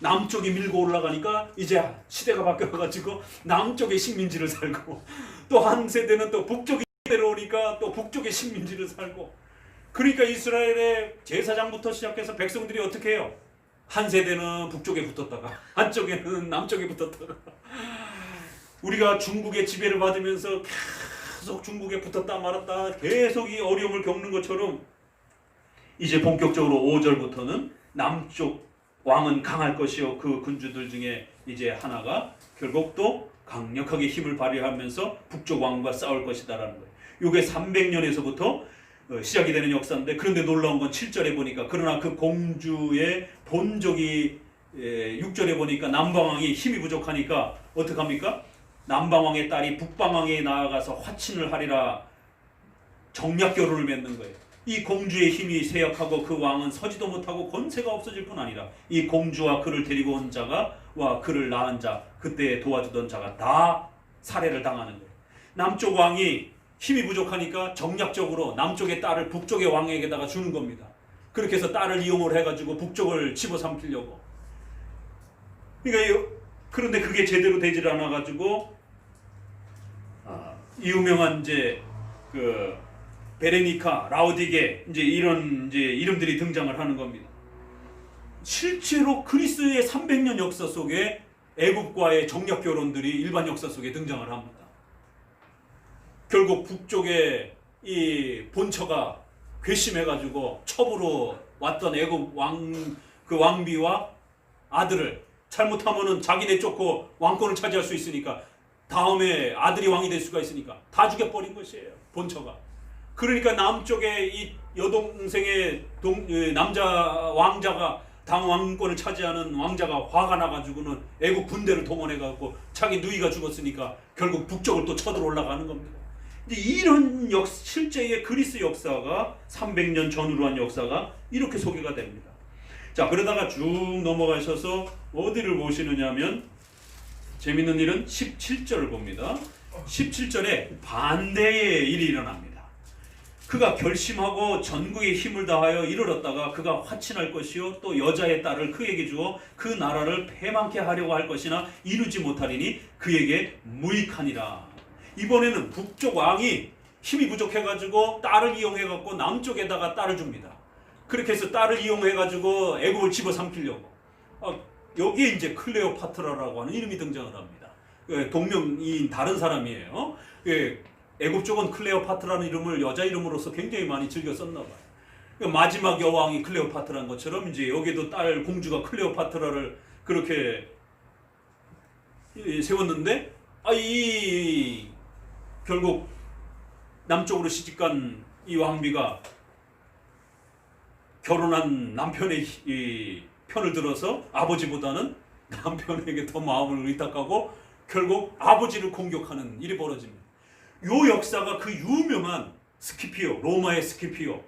남쪽이 밀고 올라가니까 이제 시대가 바뀌어가지고 남쪽에 식민지를 살고 또 한 세대는 또 북쪽이 내려오니까 또 북쪽에 식민지를 살고 그러니까 이스라엘의 제사장부터 시작해서 백성들이 어떻게 해요? 한 세대는 북쪽에 붙었다가 한쪽에는 남쪽에 붙었다가 우리가 중국의 지배를 받으면서 계속 중국에 붙었다 말았다 계속 이 어려움을 겪는 것처럼 이제 본격적으로 5절부터는 남쪽 왕은 강할 것이요 그 군주들 중에 이제 하나가 결국 또 강력하게 힘을 발휘하면서 북쪽 왕과 싸울 것이다라는 거예요. 이게 300년에서부터 시작이 되는 역사인데 그런데 놀라운 건 7절에 보니까 그러나 그 공주의 본족이 6절에 보니까 남방왕이 힘이 부족하니까 어떡합니까? 남방왕의 딸이 북방왕에 나아가서 화친을 하리라 정략 결혼을 맺는 거예요. 이 공주의 힘이 쇠약하고 그 왕은 서지도 못하고 권세가 없어질 뿐 아니라 이 공주와 그를 데리고 온 자가 와 그를 낳은 자 그때 도와주던 자가 다 살해를 당하는 거예요. 남쪽 왕이 힘이 부족하니까 정략적으로 남쪽의 딸을 북쪽의 왕에게다가 주는 겁니다. 그렇게 해서 딸을 이용을 해가지고 북쪽을 집어삼키려고. 그러니까 그런데 그게 제대로 되질 않아가지고 이 유명한 이제 그 베레니카, 라우디게 이제 이런 이제 이름들이 등장을 하는 겁니다. 실제로 그리스의 300년 역사 속에 애굽과의 정략 결혼들이 일반 역사 속에 등장을 합니다. 결국 북쪽에 이 본처가 괘씸해가지고 첩으로 왔던 애굽 그 왕비와 아들을 잘못하면은 자기네 쫓고 왕권을 차지할 수 있으니까 다음에 아들이 왕이 될 수가 있으니까 다 죽여버린 것이에요. 본처가. 그러니까 남쪽에 이 여동생의 남자 왕자가 당 왕권을 차지하는 왕자가 화가 나가지고는 애국 군대를 동원해갖고 자기 누이가 죽었으니까 결국 북쪽을 또 쳐들어 올라가는 겁니다. 이제 이런 실제의 그리스 역사가 300년 전후로 한 역사가 이렇게 소개가 됩니다. 자, 그러다가 쭉 넘어가셔서 어디를 보시느냐면 재밌는 일은 17절을 봅니다. 17절에 반대의 일이 일어납니다. 그가 결심하고 전국의 힘을 다하여 이르렀다가 그가 화친할 것이요 또 여자의 딸을 그에게 주어 그 나라를 패망케 하려고 할 것이나 이루지 못하리니 그에게 무익하니라. 이번에는 북쪽 왕이 힘이 부족해가지고 딸을 이용해갖고 남쪽에다가 딸을 줍니다. 그렇게 해서 딸을 이용해가지고 애국을 집어삼키려고. 여기에 이제 클레오파트라라고 하는 이름이 등장을 합니다. 동명이인 다른 사람이에요. 애굽 쪽은 클레오파트라는 이름을 여자 이름으로서 굉장히 많이 즐겨 썼나 봐요. 마지막 여왕이 클레오파트라는 것처럼 이제 여기도 딸 공주가 클레오파트라를 그렇게 세웠는데 이 결국 남쪽으로 시집간 이 왕비가 결혼한 남편의 이 편을 들어서 아버지보다는 남편에게 더 마음을 의탁하고 결국 아버지를 공격하는 일이 벌어집니다. 요 역사가 그 유명한 스키피오, 로마의 스키피오,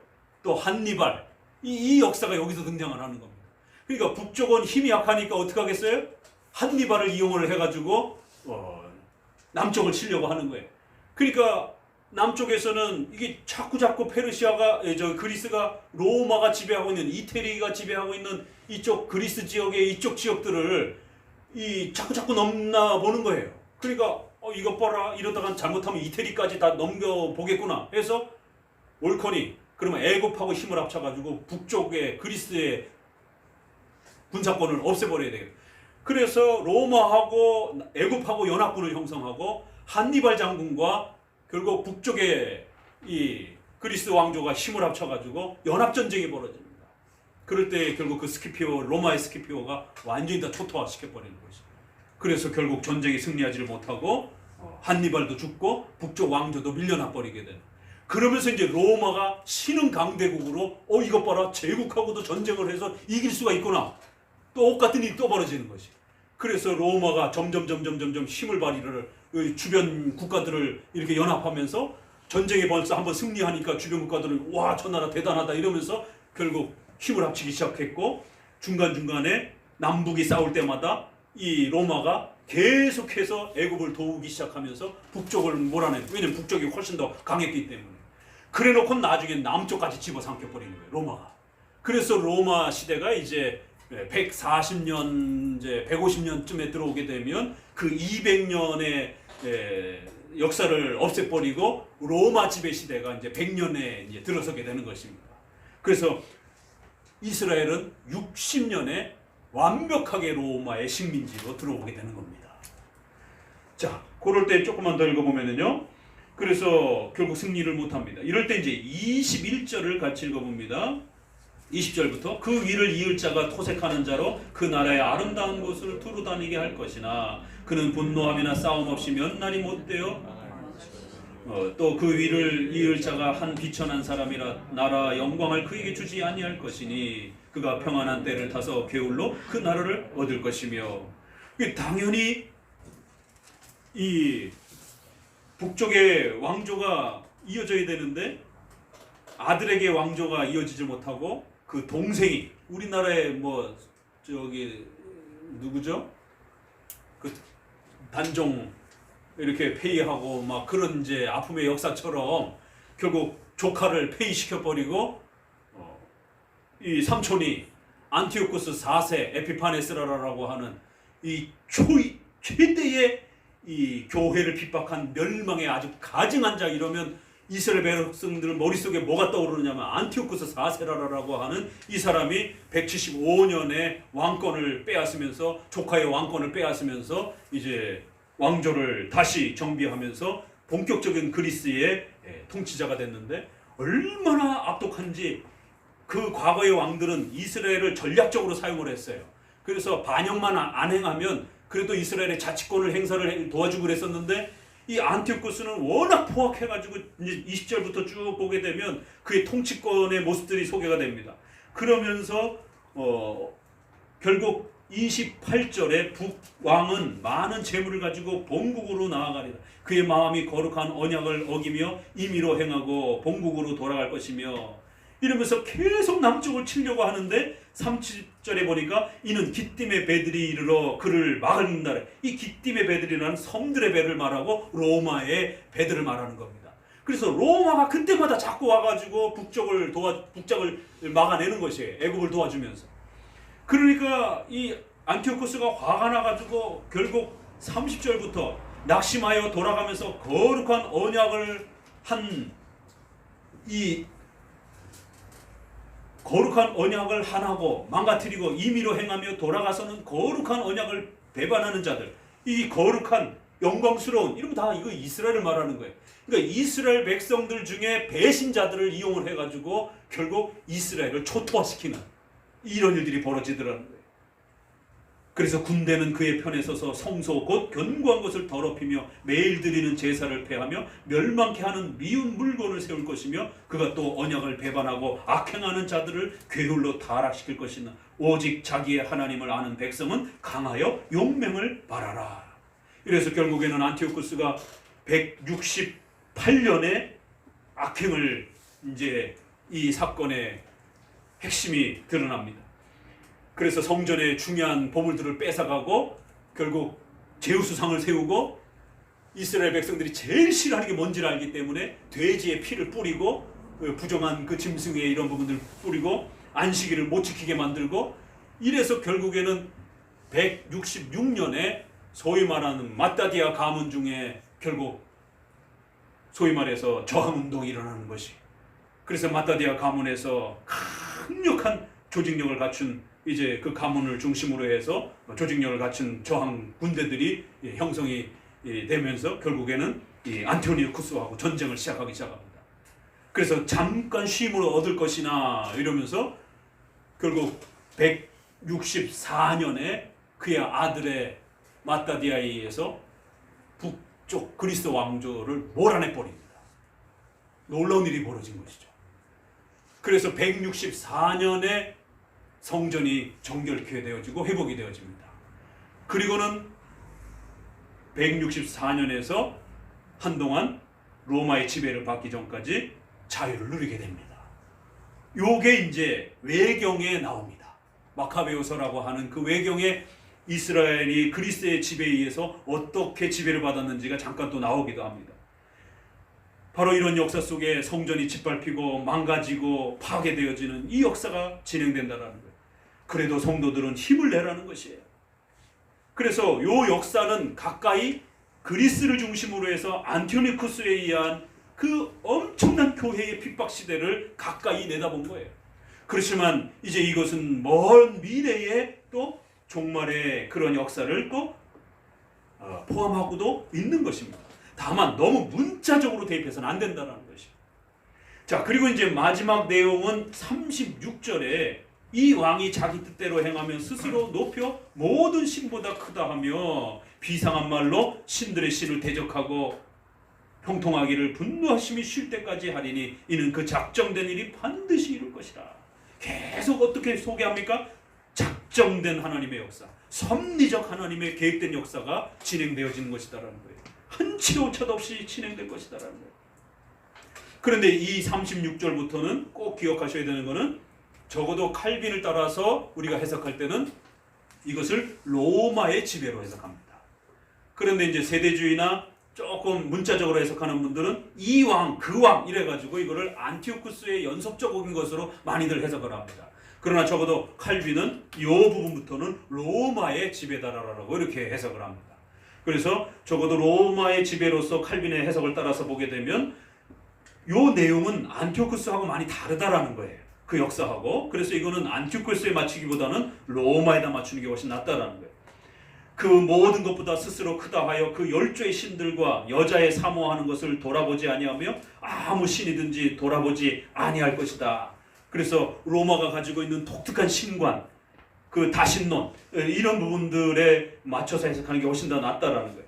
또 한니발, 이 역사가 여기서 등장을 하는 겁니다. 그러니까 북쪽은 힘이 약하니까 어떻게 하겠어요? 한니발을 이용을 해가지고 남쪽을 치려고 하는 거예요. 그러니까 남쪽에서는 이게 자꾸 페르시아가 그리스가 로마가 지배하고 있는 이태리가 지배하고 있는 이쪽 그리스 지역의 이쪽 지역들을 자꾸 넘나보는 거예요. 그러니까 이것 봐라 이러다가 잘못하면 이태리까지 다 넘겨보겠구나 해서 옳거니 그러면 애굽하고 힘을 합쳐가지고 북쪽의 그리스의 군사권을 없애버려야 되겠다. 그래서 로마하고 애굽하고 연합군을 형성하고 한니발 장군과 결국 북쪽의 이 그리스 왕조가 힘을 합쳐가지고 연합전쟁이 벌어집니다. 그럴 때 결국 그 스키피오, 로마의 스키피오가 완전히 다 초토화시켜버리는 것이죠. 그래서 결국 전쟁에 승리하지를 못하고 한니발도 죽고 북쪽 왕조도 밀려나버리게 되는. 그러면서 이제 로마가 신흥 강대국으로 이것 봐라 제국하고도 전쟁을 해서 이길 수가 있구나. 똑같은 일이 또 벌어지는 것이. 그래서 로마가 점점 힘을 발휘를 주변 국가들을 이렇게 연합하면서 전쟁에 벌써 한번 승리하니까 주변 국가들은 와 저 나라 대단하다 이러면서 결국 힘을 합치기 시작했고 중간중간에 남북이 싸울 때마다 이 로마가 계속해서 애굽을 도우기 시작하면서 북쪽을 몰아내는. 왜냐면 북쪽이 훨씬 더 강했기 때문에. 그래놓고 나중에 남쪽까지 집어삼켜버리는 거예요. 로마가. 그래서 로마 시대가 이제 140년, 이제 150년쯤에 들어오게 되면 그 200년의 역사를 없애버리고 로마 지배 시대가 이제 100년에 이제 들어서게 되는 것입니다. 그래서 이스라엘은 60년에 완벽하게 로마의 식민지로 들어오게 되는 겁니다. 자, 그럴 때 조금만 더 읽어보면요. 그래서 결국 승리를 못합니다. 이럴 때 이제 21절을 같이 읽어봅니다. 20절부터 그 위를 이을 자가 토색하는 자로 그 나라의 아름다운 곳을 두루 다니게 할 것이나 그는 분노함이나 싸움 없이 몇 날이 못되어 또 그 위를 이을 자가 한 비천한 사람이라 나라 영광을 그에게 주지 아니할 것이니 그가 평안한 때를 타서 게을로 그 나라를 얻을 것이며. 당연히 이 북쪽의 왕조가 이어져야 되는데 아들에게 왕조가 이어지지 못하고 그 동생이 우리나라의 누구죠? 그 단종 이렇게 폐위하고 막 그런 이제 아픔의 역사처럼 결국 조카를 폐위시켜 버리고 이 삼촌이 안티오쿠스 4세 에피파네스라라고 하는 이 최대의 이 교회를 핍박한 멸망의 아주 가증한 자. 이러면 이스라엘 백성들 머릿속에 뭐가 떠오르냐면 안티오쿠스 4세라라고 하는 이 사람이 175년에 왕권을 빼앗으면서 조카의 왕권을 빼앗으면서 이제 왕조를 다시 정비하면서 본격적인 그리스의 통치자가 됐는데 얼마나 악독한지 그 과거의 왕들은 이스라엘을 전략적으로 사용을 했어요. 그래서 반역만 안 행하면 그래도 이스라엘의 자치권을 행사를 도와주고 그랬었는데 이 안티오쿠스는 워낙 포악해가지고 이제 20절부터 쭉 보게 되면 그의 통치권의 모습들이 소개가 됩니다. 그러면서 결국 28절에 북왕은 많은 재물을 가지고 본국으로 나아가리라. 그의 마음이 거룩한 언약을 어기며 임의로 행하고 본국으로 돌아갈 것이며 이러면서 계속 남쪽을 치려고 하는데 30절에 보니까 이는 기띔의 배들이 이르러 그를 막는다. 이 기띔의 배들이라는 섬들의 배를 말하고 로마의 배들을 말하는 겁니다. 그래서 로마가 그때마다 자꾸 와가지고 북쪽을 막아내는 것이에요. 애굽을 도와주면서. 그러니까 이 안티오쿠스가 화가 나가지고 결국 30절부터 낙심하여 돌아가면서 거룩한 언약을 거룩한 언약을 하나고 망가뜨리고 임의로 행하며 돌아가서는 거룩한 언약을 배반하는 자들, 이 거룩한 영광스러운 이러면 다 이거 이스라엘을 말하는 거예요. 그러니까 이스라엘 백성들 중에 배신자들을 이용을 해가지고 결국 이스라엘을 초토화시키는 이런 일들이 벌어지더라는 거예요. 그래서 군대는 그의 편에 서서 성소 곧 견고한 것을 더럽히며 매일 드리는 제사를 폐하며 멸망케 하는 미운 물건을 세울 것이며 그가 또 언약을 배반하고 악행하는 자들을 괴울로 타락시킬 것이나 오직 자기의 하나님을 아는 백성은 강하여 용맹을 발하라. 이래서 결국에는 안티오쿠스가 168년에 악행을 이제 이 사건에 핵심이 드러납니다. 그래서 성전의 중요한 보물들을 뺏어가고 결국 제우스상을 세우고 이스라엘 백성들이 제일 싫어하는 게 뭔지를 알기 때문에 돼지의 피를 뿌리고 부정한 그 짐승의 이런 부분들을 뿌리고 안식일을 못 지키게 만들고 이래서 결국에는 166년에 소위 말하는 마따디아 가문 중에 결국 소위 말해서 저항운동이 일어나는 것이, 그래서 마따디아 가문에서 강력한 조직력을 갖춘 이제 그 가문을 중심으로 해서 조직력을 갖춘 저항 군대들이 형성이 되면서 결국에는 이 안티오니쿠스하고 전쟁을 시작하기 시작합니다. 그래서 잠깐 쉼을 얻을 것이나 이러면서 결국 164년에 그의 아들의 마따디아에 의해서 북쪽 그리스 왕조를 몰아내 버립니다. 놀라운 일이 벌어진 것이죠. 그래서 164년에 성전이 정결케 되어지고 회복이 되어집니다. 그리고는 164년에서 한동안 로마의 지배를 받기 전까지 자유를 누리게 됩니다. 요게 이제 외경에 나옵니다. 마카베오서라고 하는 그 외경에 이스라엘이 그리스의 지배에 의해서 어떻게 지배를 받았는지가 잠깐 또 나오기도 합니다. 바로 이런 역사 속에 성전이 짓밟히고 망가지고 파괴되어지는 이 역사가 진행된다는 거예요. 그래도 성도들은 힘을 내라는 것이에요. 그래서 요 역사는 가까이 그리스를 중심으로 해서 안티오니쿠스에 의한 그 엄청난 교회의 핍박 시대를 가까이 내다본 거예요. 그렇지만 이제 이것은 먼 미래에 또 종말의 그런 역사를 또 포함하고도 있는 것입니다. 다만 너무 문자적으로 대입해서는 안 된다는 것이죠. 자, 그리고 이제 마지막 내용은 36절에 이 왕이 자기 뜻대로 행하면 스스로 높여 모든 신보다 크다 하며 비상한 말로 신들의 신을 대적하고 형통하기를 분노하심이 쉴 때까지 하리니 이는 그 작정된 일이 반드시 이룰 것이라. 계속 어떻게 소개합니까? 작정된 하나님의 역사, 섭리적 하나님의 계획된 역사가 진행되어지는 것이다라는 거예요. 한치 오차도 없이 진행될 것이다라는 거예요. 그런데 이 36절부터는 꼭 기억하셔야 되는 것은 적어도 칼빈을 따라서 우리가 해석할 때는 이것을 로마의 지배로 해석합니다. 그런데 이제 세대주의나 조금 문자적으로 해석하는 분들은 이 왕, 그 왕 이래가지고 이거를 안티오쿠스의 연속적인 것으로 많이들 해석을 합니다. 그러나 적어도 칼빈은 이 부분부터는 로마의 지배다라고 이렇게 해석을 합니다. 그래서 적어도 로마의 지배로서 칼빈의 해석을 따라서 보게 되면 이 내용은 안티오쿠스하고 많이 다르다라는 거예요. 그 역사하고. 그래서 이거는 안티오쿠스에 맞추기보다는 로마에다 맞추는 게 훨씬 낫다라는 거예요. 그 모든 것보다 스스로 크다 하여 그 열조의 신들과 여자의 사모하는 것을 돌아보지 아니하며 아무 신이든지 돌아보지 아니할 것이다. 그래서 로마가 가지고 있는 독특한 신관, 그 다신론 이런 부분들에 맞춰서 해석하는 게 훨씬 더 낫다라는 거예요.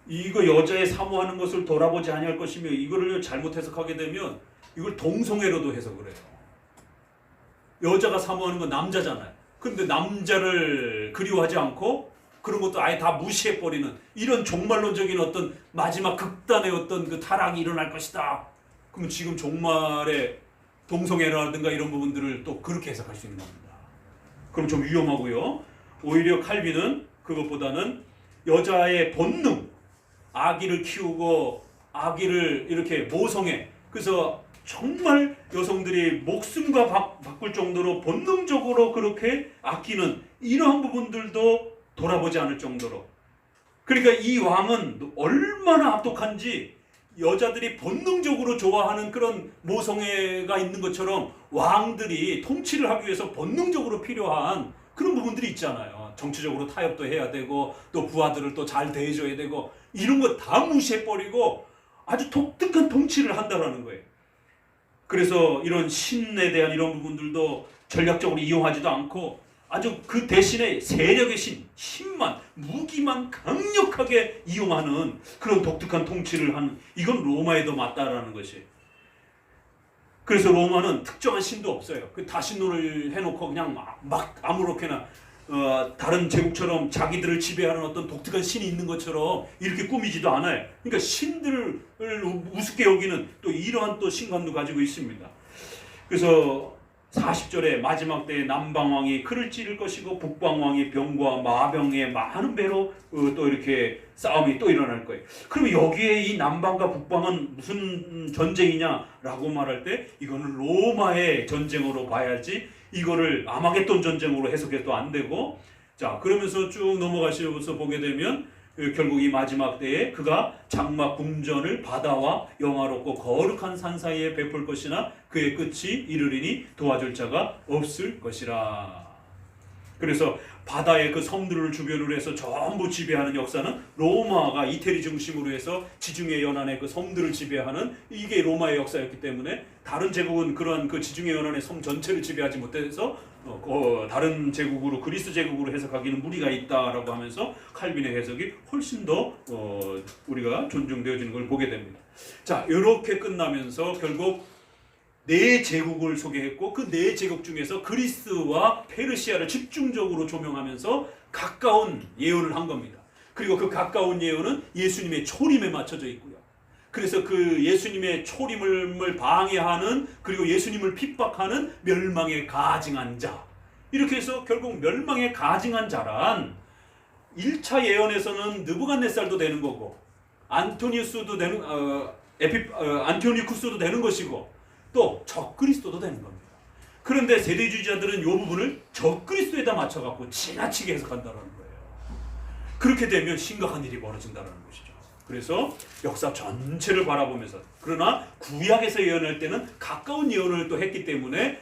이거 여자의 사모하는 것을 돌아보지 아니할 것이며 이거를 잘못 해석하게 되면 이걸 동성애로도 해석을 해요. 여자가 사모하는 건 남자잖아요. 그런데 남자를 그리워하지 않고 그런 것도 아예 다 무시해버리는 이런 종말론적인 어떤 마지막 극단의 어떤 그 타락이 일어날 것이다. 그러면 지금 종말에 동성애라든가 이런 부분들을 또 그렇게 해석할 수 있는 겁니다. 그럼 좀 위험하고요. 오히려 칼빈은 그것보다는 여자의 본능, 아기를 키우고 아기를 이렇게 모성애, 그래서 정말 여성들이 목숨과 바꿀 정도로 본능적으로 그렇게 아끼는 이러한 부분들도 돌아보지 않을 정도로. 그러니까 이 왕은 얼마나 압독한지 여자들이 본능적으로 좋아하는 그런 모성애가 있는 것처럼 왕들이 통치를 하기 위해서 본능적으로 필요한 그런 부분들이 있잖아요. 정치적으로 타협도 해야 되고 또 부하들을 또 잘 대해줘야 되고 이런 거 다 무시해버리고 아주 독특한 통치를 한다는 거예요. 그래서 이런 신에 대한 이런 부분들도 전략적으로 이용하지도 않고 아주 그 대신에 세력의 신, 힘만, 무기만 강력하게 이용하는 그런 독특한 통치를 하는, 이건 로마에도 맞다라는 것이에요. 그래서 로마는 특정한 신도 없어요. 그 다신론을 해놓고 그냥 막 아무렇게나 다른 제국처럼 자기들을 지배하는 어떤 독특한 신이 있는 것처럼 이렇게 꾸미지도 않아요. 그러니까 신들을 우습게 여기는 또 이러한 또 신관도 가지고 있습니다. 그래서 40절에 마지막 때에 남방왕이 그를 찌를 것이고 북방왕이 병과 마병에 많은 배로 또 이렇게 싸움이 또 일어날 거예요. 그럼 여기에 이 남방과 북방은 무슨 전쟁이냐라고 말할 때 이거는 로마의 전쟁으로 봐야지 이거를 아마겟돈 전쟁으로 해석해도 안 되고, 자 그러면서 쭉 넘어가시면서 보게 되면 결국 이 마지막 때에 그가 장막 궁전을 바다와 영화롭고 거룩한 산 사이에 베풀 것이나 그의 끝이 이르리니 도와줄 자가 없을 것이라. 그래서 바다의 그 섬들을 주변으로 해서 전부 지배하는 역사는 로마가 이태리 중심으로 해서 지중해 연안의 그 섬들을 지배하는 이게 로마의 역사였기 때문에 다른 제국은 그러한 그 지중해 연안의 섬 전체를 지배하지 못해서 다른 제국으로 그리스 제국으로 해석하기는 무리가 있다라고 하면서 칼빈의 해석이 훨씬 더 우리가 존중되어지는 걸 보게 됩니다. 자, 이렇게 끝나면서 결국 네 제국을 소개했고 그 네 제국 중에서 그리스와 페르시아를 집중적으로 조명하면서 가까운 예언을 한 겁니다. 그리고 그 가까운 예언은 예수님의 초림에 맞춰져 있고요. 그래서 그 예수님의 초림을 방해하는 그리고 예수님을 핍박하는 멸망에 가증한 자, 이렇게 해서 결국 멸망에 가증한 자란 1차 예언에서는 느부갓네살도 되는 거고 안토니우스도 되는 안티오니쿠스도 되는 것이고 또 적그리스도도 되는 겁니다. 그런데 세대주의자들은 이 부분을 적그리스도에다 맞춰갖고 지나치게 해석한다는 거예요. 그렇게 되면 심각한 일이 벌어진다는 것이죠. 그래서 역사 전체를 바라보면서, 그러나 구약에서 예언할 때는 가까운 예언을 또 했기 때문에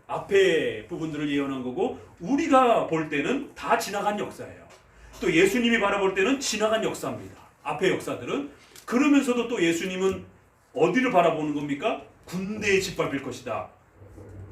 앞에 부분들을 예언한 거고 우리가 볼 때는 다 지나간 역사예요. 또 예수님이 바라볼 때는 지나간 역사입니다. 앞의 역사들은. 그러면서도 또 예수님은 어디를 바라보는 겁니까? 군대에 짓밟힐 것이다.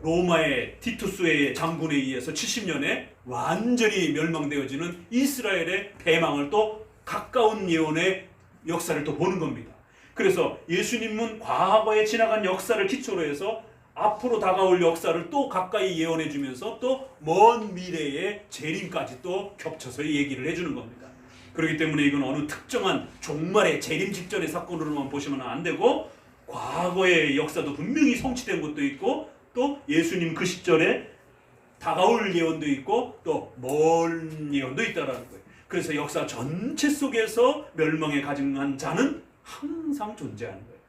로마의 티투스의 장군에 의해서 70년에 완전히 멸망되어지는 이스라엘의 패망을 또 가까운 예언의 역사를 또 보는 겁니다. 그래서 예수님은 과거에 지나간 역사를 기초로 해서 앞으로 다가올 역사를 또 가까이 예언해 주면서 또 먼 미래의 재림까지 또 겹쳐서 얘기를 해주는 겁니다. 그렇기 때문에 이건 어느 특정한 종말의 재림 직전의 사건으로만 보시면 안 되고 과거의 역사도 분명히 성취된 것도 있고 또 예수님 그 시절에 다가올 예언도 있고 또 먼 예언도 있다라는 거예요. 그래서 역사 전체 속에서 멸망에 가증한 자는 항상 존재하는 거예요.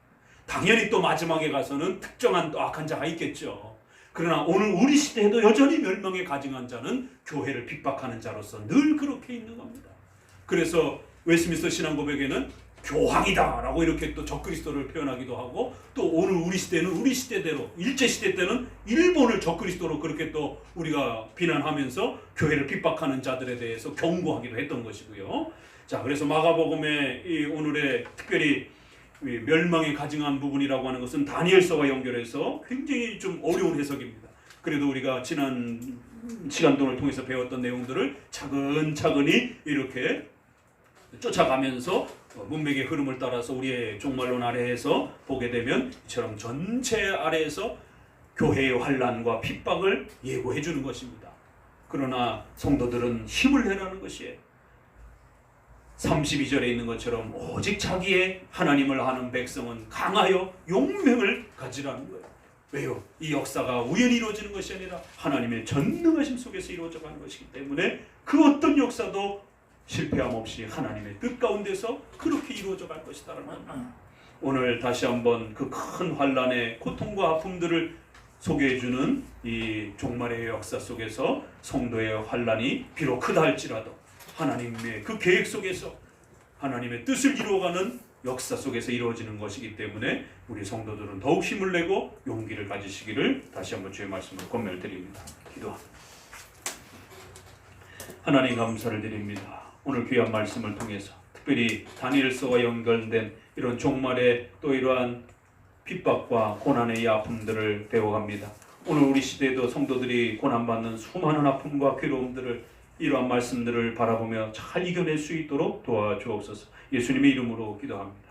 당연히 또 마지막에 가서는 특정한 또 악한 자가 있겠죠. 그러나 오늘 우리 시대에도 여전히 멸망에 가증한 자는 교회를 핍박하는 자로서 늘 그렇게 있는 겁니다. 그래서 웨스민스터 신앙고백에는 교황이다 라고 이렇게 또 적그리스도를 표현하기도 하고, 또 오늘 우리 시대는 우리 시대대로 일제시대 때는 일본을 적그리스도로 그렇게 또 우리가 비난하면서 교회를 핍박하는 자들에 대해서 경고하기도 했던 것이고요. 자, 그래서 마가복음의 이 오늘의 특별히 멸망에 가증한 부분이라고 하는 것은 다니엘서와 연결해서 굉장히 좀 어려운 해석입니다. 그래도 우리가 지난 시간 동안을 통해서 배웠던 내용들을 차근차근히 이렇게 쫓아가면서 문맥의 흐름을 따라서 우리의 종말론 아래에서 보게 되면 이처럼 전체 아래에서 교회의 환난과 핍박을 예고해 주는 것입니다. 그러나 성도들은 힘을 내라는 것이에요. 32절에 있는 것처럼 오직 자기의 하나님을 아는 백성은 강하여 용맹을 가지라는 거예요. 왜요? 이 역사가 우연히 이루어지는 것이 아니라 하나님의 전능하심 속에서 이루어져 가는 것이기 때문에 그 어떤 역사도 실패함 없이 하나님의 뜻 가운데서 그렇게 이루어져 갈 것이다라는 겁니다. 오늘 다시 한번 그 큰 환난의 고통과 아픔들을 소개해주는 이 종말의 역사 속에서 성도의 환난이 비록 크다 할지라도 하나님의 그 계획 속에서 하나님의 뜻을 이루어가는 역사 속에서 이루어지는 것이기 때문에 우리 성도들은 더욱 힘을 내고 용기를 가지시기를 다시 한번 주의 말씀으로 권면을 드립니다. 기도합니다. 하나님 감사를 드립니다. 오늘 귀한 말씀을 통해서 특별히 다니엘서와 연결된 이런 종말의 또 이러한 핍박과 고난의 이 아픔들을 배워갑니다. 오늘 우리 시대에도 성도들이 고난받는 수많은 아픔과 괴로움들을 이러한 말씀들을 바라보며 잘 이겨낼 수 있도록 도와주옵소서. 예수님의 이름으로 기도합니다.